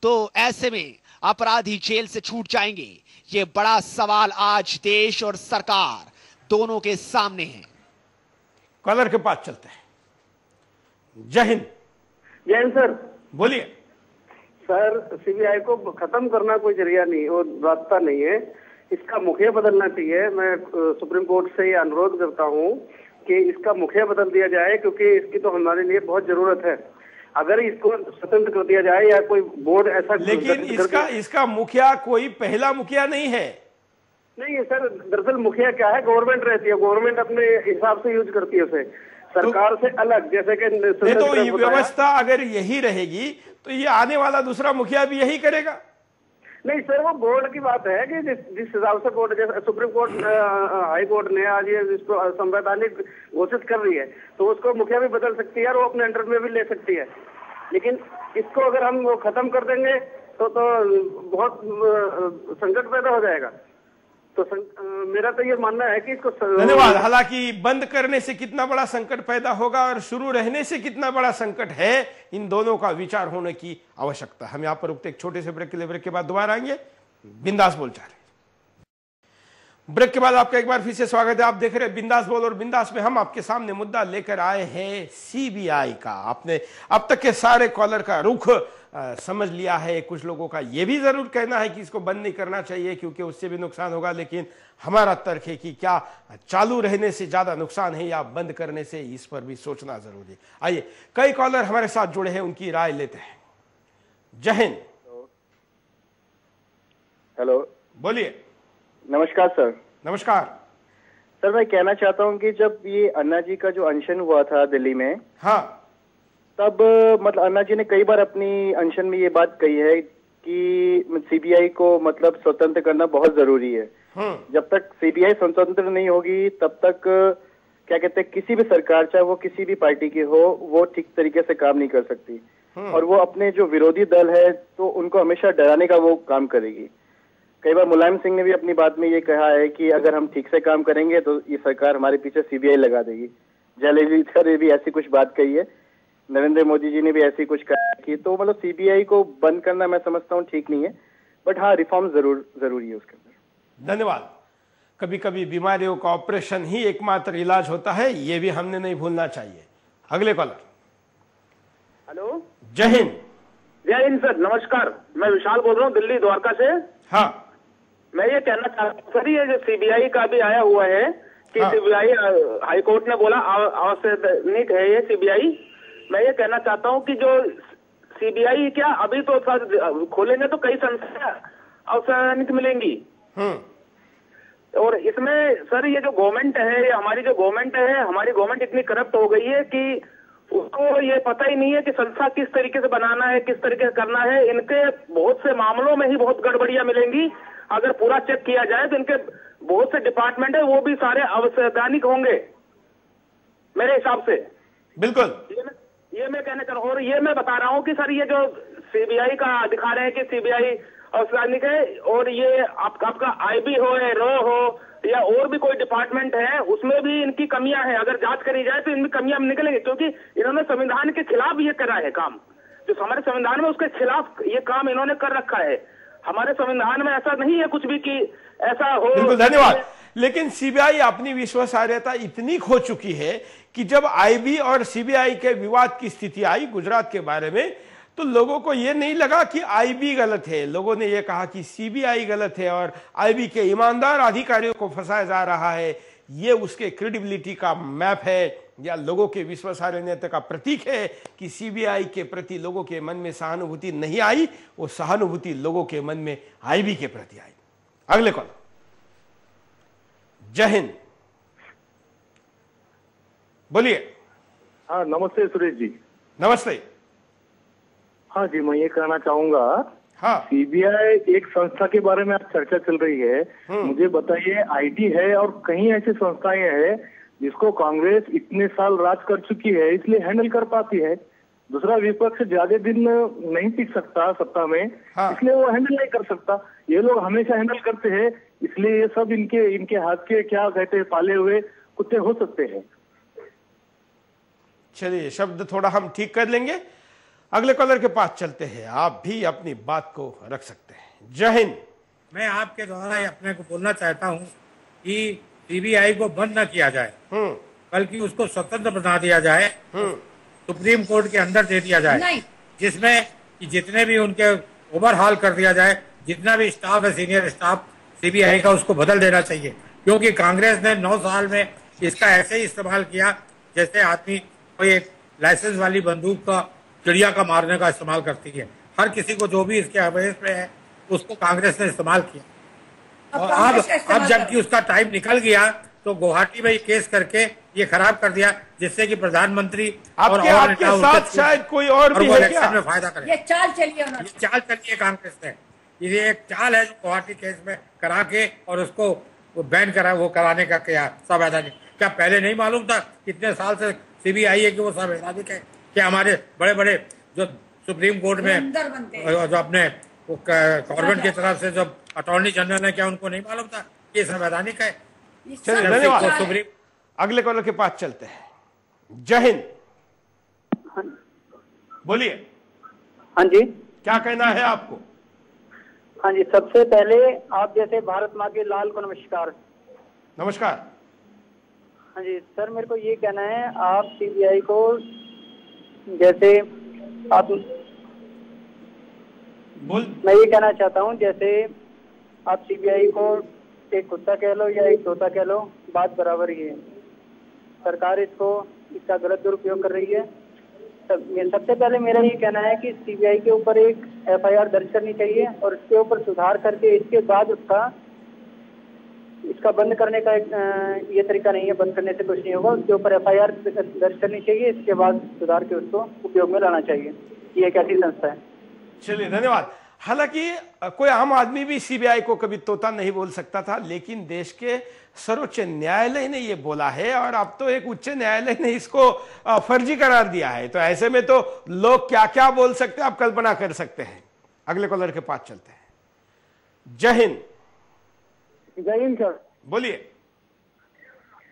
तो ऐसे में अपराधी जेल से छूट जाएंगे। ये बड़ा सवाल आज देश और सरकार दोनों के सामने है। कॉलर के पास चलते हैं। जय हिंद। जय हिंद सर। बोलिए सर। सीबीआई को खत्म करना कोई जरिया नहीं और रास्ता नहीं है, इसका मुखिया बदलना चाहिए। मैं सुप्रीम कोर्ट से ये अनुरोध करता हूँ कि इसका मुखिया बदल दिया जाए, क्योंकि इसकी तो हमारे लिए बहुत जरूरत है। अगर इसको स्वतंत्र कर दिया जाए या कोई बोर्ड ऐसा, लेकिन इसका मुखिया कोई पहला मुखिया नहीं है। नहीं है सर, दरअसल मुखिया क्या है, गवर्नमेंट रहती है, गवर्नमेंट अपने हिसाब से यूज करती है उसे, सरकार से अलग। जैसे कि तो ये व्यवस्था अगर यही रहेगी तो ये आने वाला दूसरा मुखिया भी यही करेगा। नहीं सर, वो बोर्ड की बात है कि जिस हिसाब से बोर्ड, जैसे सुप्रीम कोर्ट, हाई कोर्ट ने आज ये इसको संवैधानिक घोषित कर रही है, तो उसको मुखिया भी बदल सकती है और वो अपने अंडर में भी ले सकती है। लेकिन इसको अगर हम वो खत्म कर देंगे तो बहुत संकट पैदा हो जाएगा। तो मेरा तो ये मानना है कि इसको धन्यवाद। हालांकि बंद करने से कितना बड़ा संकट पैदा होगा और शुरू रहने से कितना बड़ा संकट है, इन दोनों का विचार होने की आवश्यकता है। हम यहां पर रुकते एक छोटे से ब्रेक के लिए, ब्रेक के बाद दोबारा आएंगे। बिंदास बोल चाह रहे। ब्रेक के बाद आपका एक बार फिर से स्वागत है। आप देख रहे हैं बिंदास बोल, और बिंदास में हम आपके सामने मुद्दा लेकर आए हैं सीबीआई का। आपने अब तक के सारे कॉलर का रुख समझ लिया है। कुछ लोगों का यह भी जरूर कहना है कि इसको बंद नहीं करना चाहिए क्योंकि उससे भी नुकसान होगा, लेकिन हमारा तर्क है कि क्या चालू रहने से ज्यादा नुकसान है या बंद करने से, इस पर भी सोचना जरूरी है। आइए, कई कॉलर हमारे साथ जुड़े हैं, उनकी राय लेते हैं। जय हिंद। हेलो, बोलिए। नमस्कार सर। नमस्कार सर। मैं कहना चाहता हूं कि जब ये अन्ना जी का जो अनशन हुआ था दिल्ली में, हाँ, तब मतलब अन्ना जी ने कई बार अपनी अनशन में ये बात कही है कि सीबीआई को मतलब स्वतंत्र करना बहुत जरूरी है। जब तक सीबीआई स्वतंत्र नहीं होगी तब तक क्या कहते हैं, किसी भी सरकार, चाहे वो किसी भी पार्टी की हो, वो ठीक तरीके से काम नहीं कर सकती। और वो अपने जो विरोधी दल है तो उनको हमेशा डराने का वो काम करेगी। कई बार मुलायम सिंह ने भी अपनी बात में ये कहा है कि अगर हम ठीक से काम करेंगे तो ये सरकार हमारे पीछे सीबीआई लगा देगी। जयललिता ने भी ऐसी कुछ बात कही है, नरेंद्र मोदी जी ने भी ऐसी कुछ कहा कि, तो मतलब सीबीआई को बंद करना मैं समझता हूँ ठीक नहीं है, बट हाँ रिफॉर्म जरूरी है उसके अंदर। धन्यवाद। कभी कभी बीमारियों का ऑपरेशन ही एकमात्र इलाज होता है, ये भी हमने नहीं भूलना चाहिए। अगले कॉलर। हेलो, जय हिंद। जय हिंद सर। नमस्कार, मैं विशाल बोल रहा हूँ दिल्ली द्वारका से। हाँ, मैं ये कहना चाहता हूँ सर, ये जो सीबीआई का भी आया हुआ है कि सीबीआई, हाई कोर्ट ने बोला आवश्यक है ये सीबीआई। मैं ये कहना चाहता हूँ कि जो सीबीआई, क्या अभी तो सर खोलेंगे तो कई संस्थाएं अवसैनिक मिलेंगी, और इसमें सर ये जो गवर्नमेंट है, हमारी जो गवर्नमेंट है, हमारी गवर्नमेंट इतनी करप्ट हो गई है कि उसको ये पता ही नहीं है कि संस्था किस तरीके से बनाना है, किस तरीके से करना है। इनके बहुत से मामलों में ही बहुत गड़बड़ियां मिलेंगी। अगर पूरा चेक किया जाए तो इनके बहुत से डिपार्टमेंट है वो भी सारे अवैधानिक होंगे मेरे हिसाब से। बिल्कुल, ये मैं कहना चाह रहा हूँ। और ये मैं बता रहा हूँ कि सर ये जो सीबीआई का दिखा रहे हैं कि सीबीआई अवैधानिक है, और ये आपका आईबी हो, रो हो, या और भी कोई डिपार्टमेंट है, उसमें भी इनकी कमियां हैं। अगर जांच करी जाए तो इनमें कमियां निकलेंगी, क्योंकि इन्होंने संविधान के खिलाफ ये करा है काम। जो हमारे संविधान में उसके खिलाफ ये काम इन्होंने कर रखा है। हमारे संविधान में ऐसा नहीं है कुछ भी कि ऐसा हो। बिल्कुल, धन्यवाद। लेकिन सीबीआई अपनी विश्वासार्हता इतनी खो चुकी है कि जब आईबी और सीबीआई के विवाद की स्थिति आई गुजरात के बारे में, तो लोगों को यह नहीं लगा कि आईबी गलत है, लोगों ने यह कहा कि सीबीआई गलत है और आईबी के ईमानदार अधिकारियों को फंसाया जा रहा है। ये उसके क्रेडिबिलिटी का मैप है या लोगों के विश्वासार्हता का प्रतीक है कि सीबीआई के प्रति लोगों के मन में सहानुभूति नहीं आई, वो सहानुभूति लोगों के मन में आईबी के प्रति आई। अगले कॉल। जय हिंद। बोलिए। हाँ, नमस्ते सुरेश जी। नमस्ते। हाँ जी, मैं ये कहना चाहूंगा, हाँ, सीबीआई एक संस्था के बारे में आज चर्चा चल रही है, मुझे बताइए आईटी है और कई ऐसी संस्थाएं हैं जिसको कांग्रेस इतने साल राज कर चुकी है, इसलिए हैंडल कर पाती है। दूसरा विपक्ष ज्यादा दिन नहीं टिक सकता सत्ता में, इसलिए वो हैंडल नहीं कर सकता। ये लोग हमेशा हैंडल करते हैं, इसलिए ये सब इनके हाथ के क्या कहते हैं पाले हुए कुत्ते हो सकते हैं। चलिए, शब्द थोड़ा हम ठीक कर लेंगे। अगले कॉलर के पास चलते हैं, आप भी अपनी बात को रख सकते हैं। जय हिंद। मैं आपके द्वारा अपने को बोलना चाहता हूं कि सीबीआई को बंद न किया जाए, बल्कि उसको स्वतंत्र बना दिया जाए, सुप्रीम कोर्ट के अंदर दे दिया जाए, जिसमें कि जितने भी उनके ओवरहाल कर दिया जाए, जितना भी स्टाफ है, सीनियर स्टाफ सीबीआई का, उसको बदल देना चाहिए। क्योंकि कांग्रेस ने 9 साल में इसका ऐसे ही इस्तेमाल किया जैसे आदमी कोई एक लाइसेंस वाली बंदूक का चिड़िया का मारने का इस्तेमाल करती है। हर किसी को जो भी इसके अवेश में है उसको कांग्रेस ने इस्तेमाल किया। और अब जबकि उसका टाइम निकल गया तो गुवाहाटी में केस करके ये खराब कर दिया, जिससे कि प्रधानमंत्री और आपके साथ शायद कोई और भी है क्या? में फायदा करे। ये चाल चलिए कांग्रेस ने, ये एक चाल है जो गुवाहाटी केस में करा के और उसको बैन करा, वो कराने का क्या संवैधानिक, क्या पहले नहीं मालूम था? कितने साल से सीबीआई है कि वो संवैधानिक है? क्या हमारे बड़े बड़े जो सुप्रीम कोर्ट में जो अपने गवर्नमेंट की तरफ से जो अटॉर्नी जनरल है, क्या उनको नहीं मालूम था ये संवैधानिक है? चलिए, धन्यवाद। अगले कॉलर के पास चलते हैं। जय हिंद, बोलिए। हाँ जी, क्या कहना है आपको? हाँ जी, सबसे पहले आप जैसे भारत माँ के लाल को नमस्कार। नमस्कार। हाँ जी सर, मेरे को ये कहना है, आप सीबीआई को जैसे आप मैं ये कहना चाहता हूँ, जैसे आप सीबीआई को एक कुत्ता कह लो या एक तोता कह लो, बात बराबर ही है। सरकार इसका गलत दुरुपयोग कर रही है। सबसे पहले मेरा ये कहना है कि सीबीआई के ऊपर एक एफआईआर दर्ज करनी चाहिए और इसके ऊपर सुधार करके इसके बाद इसका बंद करने का ये तरीका नहीं है, बंद करने से कुछ नहीं होगा। उसके ऊपर एफआईआर दर्ज करनी चाहिए, इसके बाद सुधार के उसको उपयोग में लाना चाहिए। ये एक ऐसी संस्था है। चलिए, धन्यवाद। हालांकि कोई आम आदमी भी सीबीआई को कभी तोता नहीं बोल सकता था, लेकिन देश के सर्वोच्च न्यायालय ने ये बोला है और अब तो एक उच्च न्यायालय ने इसको फर्जी करार दिया है। तो ऐसे में तो लोग क्या क्या बोल सकते हैं, आप कल्पना कर सकते हैं। अगले कॉलर के पास चलते हैं। जय हिंद। जय हिंद सर, बोलिए।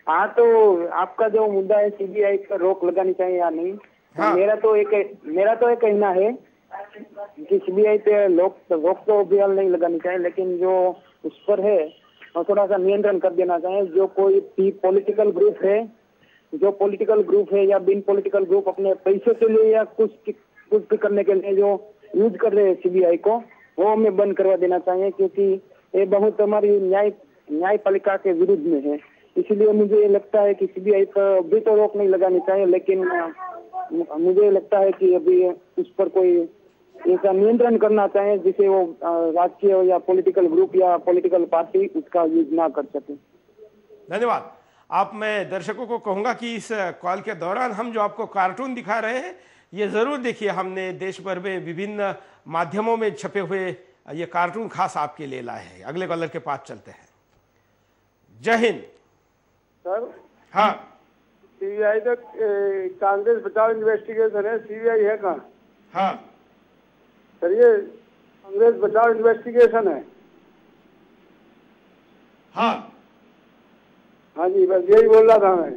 हाँ, तो आपका जो मुद्दा है सीबीआई पर रोक लगानी चाहिए या नहीं, हाँ। मेरा तो एक कहना है कि सीबीआई पे रोक तो फिलहाल नहीं लगानी चाहिए, लेकिन जो उस पर है और थोड़ा सा नियंत्रण कर देना चाहिए। जो कोई भी पॉलिटिकल ग्रुप है या बिन पॉलिटिकल ग्रुप अपने पैसे के लिए या कुछ भी करने के लिए जो यूज कर रहे हैं सीबीआई को, वो हमें बंद करवा देना चाहिए, क्योंकि ये बहुत हमारी न्यायपालिका के विरुद्ध में है। इसलिए मुझे ये लगता है कि सीबीआई पर भी तो रोक नहीं लगानी चाहिए, लेकिन मुझे लगता है कि अभी उस पर कोई ऐसा नियंत्रण करना चाहिए जिसे वो राजकीय या पॉलिटिकल ग्रुप या पॉलिटिकल पार्टी उसका यूज ना कर सके। धन्यवाद। आप, मैं दर्शकों को कहूंगा कि इस कॉल के दौरान हम जो आपको कार्टून दिखा रहे हैं ये जरूर देखिए। हमने देश भर में विभिन्न माध्यमों में छपे हुए ये कार्टून खास आपके लिए लाए हैं। अगले कॉलर के पास चलते हैं। जय हिंद सर। हाँ, सीबीआई तो कांग्रेस बचाओ इन्वेस्टिगेशन है, सीबीआई है कहाँ? हाँ सर, ये कांग्रेस बचाओ इन्वेस्टिगेशन है। हाँ हाँ जी, बस यही बोल रहा था मैं।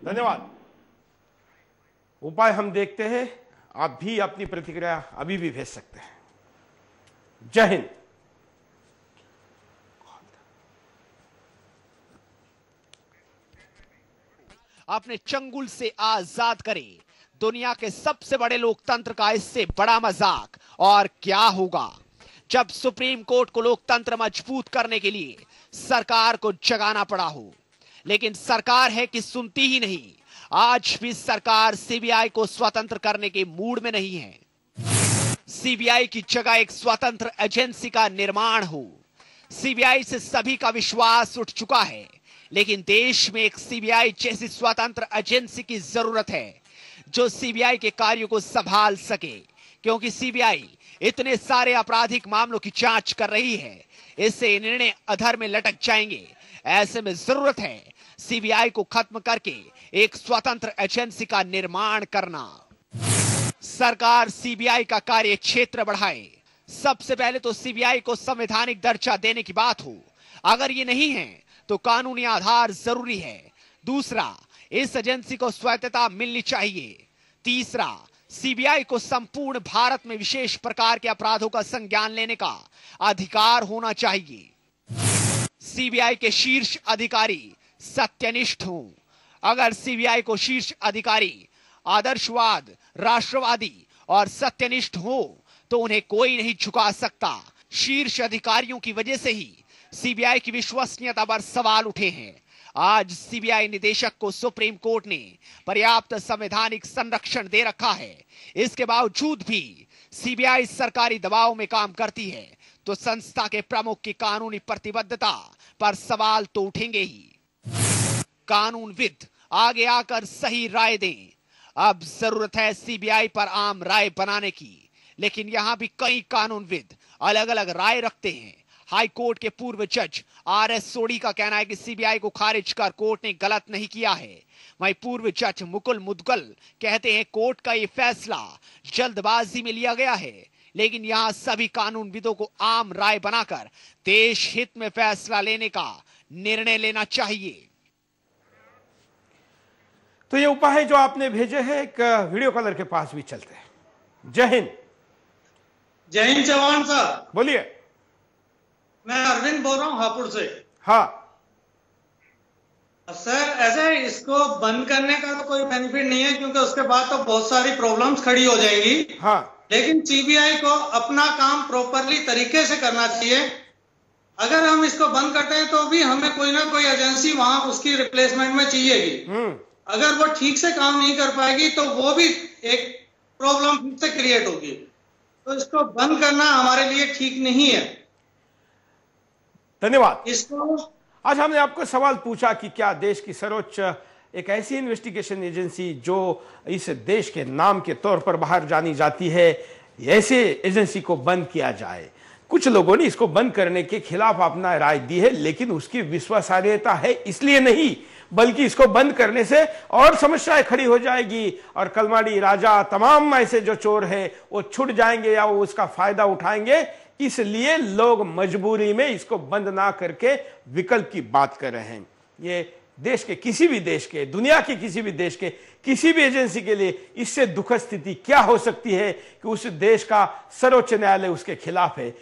धन्यवाद। उपाय हम देखते हैं, आप भी अपनी प्रतिक्रिया अभी भी भेज सकते हैं। जय हिंद। अपने चंगुल से आजाद करें दुनिया के सबसे बड़े लोकतंत्र का इससे बड़ा मजाक और क्या होगा जब सुप्रीम कोर्ट को लोकतंत्र मजबूत करने के लिए सरकार को जगाना पड़ा हो। लेकिन सरकार है कि सुनती ही नहीं। आज भी सरकार सीबीआई को स्वतंत्र करने के मूड में नहीं है। सीबीआई की जगह एक स्वतंत्र एजेंसी का निर्माण हो। सीबीआई से सभी का विश्वास उठ चुका है, लेकिन देश में एक सीबीआई जैसी स्वतंत्र एजेंसी की जरूरत है जो सीबीआई के कार्यों को संभाल सके, क्योंकि सीबीआई इतने सारे आपराधिक मामलों की जांच कर रही है, इससे निर्णय अधर में लटक जाएंगे। ऐसे में जरूरत है सीबीआई को खत्म करके एक स्वतंत्र एजेंसी का निर्माण करना। सरकार सीबीआई का कार्य क्षेत्र बढ़ाए। सबसे पहले तो सीबीआई को संवैधानिक दर्जा देने की बात हो, अगर ये नहीं है तो कानूनी आधार जरूरी है। दूसरा, इस एजेंसी को स्वायत्तता मिलनी चाहिए। तीसरा, सीबीआई को संपूर्ण भारत में विशेष प्रकार के अपराधों का संज्ञान लेने का अधिकार होना चाहिए। सीबीआई के शीर्ष अधिकारी सत्यनिष्ठ हूं। अगर सीबीआई को शीर्ष अधिकारी आदर्शवाद, राष्ट्रवादी और सत्यनिष्ठ हो तो उन्हें कोई नहीं झुका सकता। शीर्ष अधिकारियों की वजह से ही सीबीआई की विश्वसनीयता पर सवाल उठे हैं। आज सीबीआई निदेशक को सुप्रीम कोर्ट ने पर्याप्त संवैधानिक संरक्षण दे रखा है। इसके बावजूद भी सीबीआई सरकारी दबाव में काम करती है तो संस्था के प्रमुख की कानूनी प्रतिबद्धता पर सवाल तो उठेंगे ही। कानूनविद आगे आकर सही राय दें। अब जरूरत है सीबीआई पर आम राय बनाने की, लेकिन यहां भी कई कानूनविद अलग अलग राय रखते हैं। हाई कोर्ट के पूर्व जज आर.एस. सोढ़ी का कहना है कि सीबीआई को खारिज कर कोर्ट ने गलत नहीं किया है। वहीं पूर्व जज मुकुल मुदगल कहते हैं कोर्ट का यह फैसला जल्दबाजी में लिया गया है, लेकिन यहां सभी कानूनविदों को आम राय बनाकर देश हित में फैसला लेने का निर्णय लेना चाहिए। तो ये उपाय जो आपने भेजे हैं, एक वीडियो कॉलर के पास भी चलते हैं। जय हिंद। जय हिंद चौहान साहब। बोलिए। मैं अरविंद बोल रहा हूँ हापुड़ से। हाँ सर, ऐसे इसको बंद करने का तो कोई बेनिफिट नहीं है क्योंकि उसके बाद तो बहुत सारी प्रॉब्लम्स खड़ी हो जाएंगी। हाँ, लेकिन सीबीआई को अपना काम प्रॉपरली तरीके से करना चाहिए। अगर हम इसको बंद करते हैं तो भी हमें कोई ना कोई एजेंसी वहां उसकी रिप्लेसमेंट में चाहिएगी। अगर वो ठीक से काम नहीं कर पाएगी तो वो भी एक प्रॉब्लम से क्रिएट होगी। तो इसको बंद करना हमारे लिए ठीक नहीं है। धन्यवाद। इसको आज हमने आपको सवाल पूछा कि क्या देश की सर्वोच्च एक ऐसी इन्वेस्टिगेशन एजेंसी जो इस देश के नाम के तौर पर बाहर जानी जाती है, ऐसे एजेंसी को बंद किया जाए। कुछ लोगों ने इसको बंद करने के खिलाफ अपना राय दी है, लेकिन उसकी विश्वसनीयता है इसलिए नहीं, बल्कि इसको बंद करने से और समस्याएं खड़ी हो जाएगी और कलमाड़ी राजा तमाम ऐसे जो चोर हैं वो छूट जाएंगे या वो उसका फायदा उठाएंगे। इसलिए लोग मजबूरी में इसको बंद ना करके विकल्प की बात कर रहे हैं। ये देश के किसी भी देश के, दुनिया के किसी भी देश के किसी भी एजेंसी के लिए इससे दुखद स्थिति क्या हो सकती है कि उस देश का सर्वोच्च न्यायालय उसके खिलाफ है,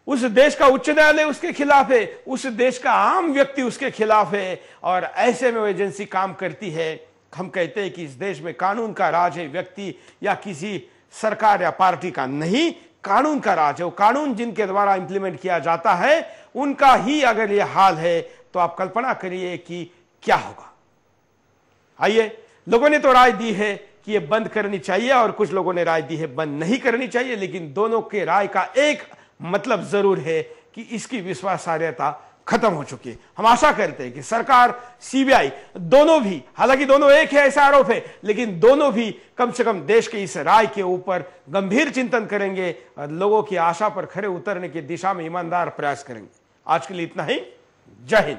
उस देश का उच्च न्यायालय उसके खिलाफ है, उस देश का आम व्यक्ति उसके खिलाफ है, और ऐसे में वो एजेंसी काम करती है। हम कहते हैं कि इस देश में कानून का राज है, व्यक्ति या किसी सरकार या पार्टी का नहीं, कानून का राज है। वो कानून जिनके द्वारा इंप्लीमेंट किया जाता है उनका ही अगर ये हाल है तो आप कल्पना करिए कि क्या होगा। आइए, लोगों ने तो राय दी है कि ये बंद करनी चाहिए और कुछ लोगों ने राय दी है बंद नहीं करनी चाहिए, लेकिन दोनों के राय का एक मतलब जरूर है कि इसकी विश्वासार्हता खत्म हो चुकी है। हम आशा करते हैं कि सरकार, सीबीआई दोनों भी, हालांकि दोनों एक है ऐसा आरोप है, लेकिन दोनों भी कम से कम देश के इस राय के ऊपर गंभीर चिंतन करेंगे और लोगों की आशा पर खरे उतरने की दिशा में ईमानदार प्रयास करेंगे। आज के लिए इतना ही। जय हिंद।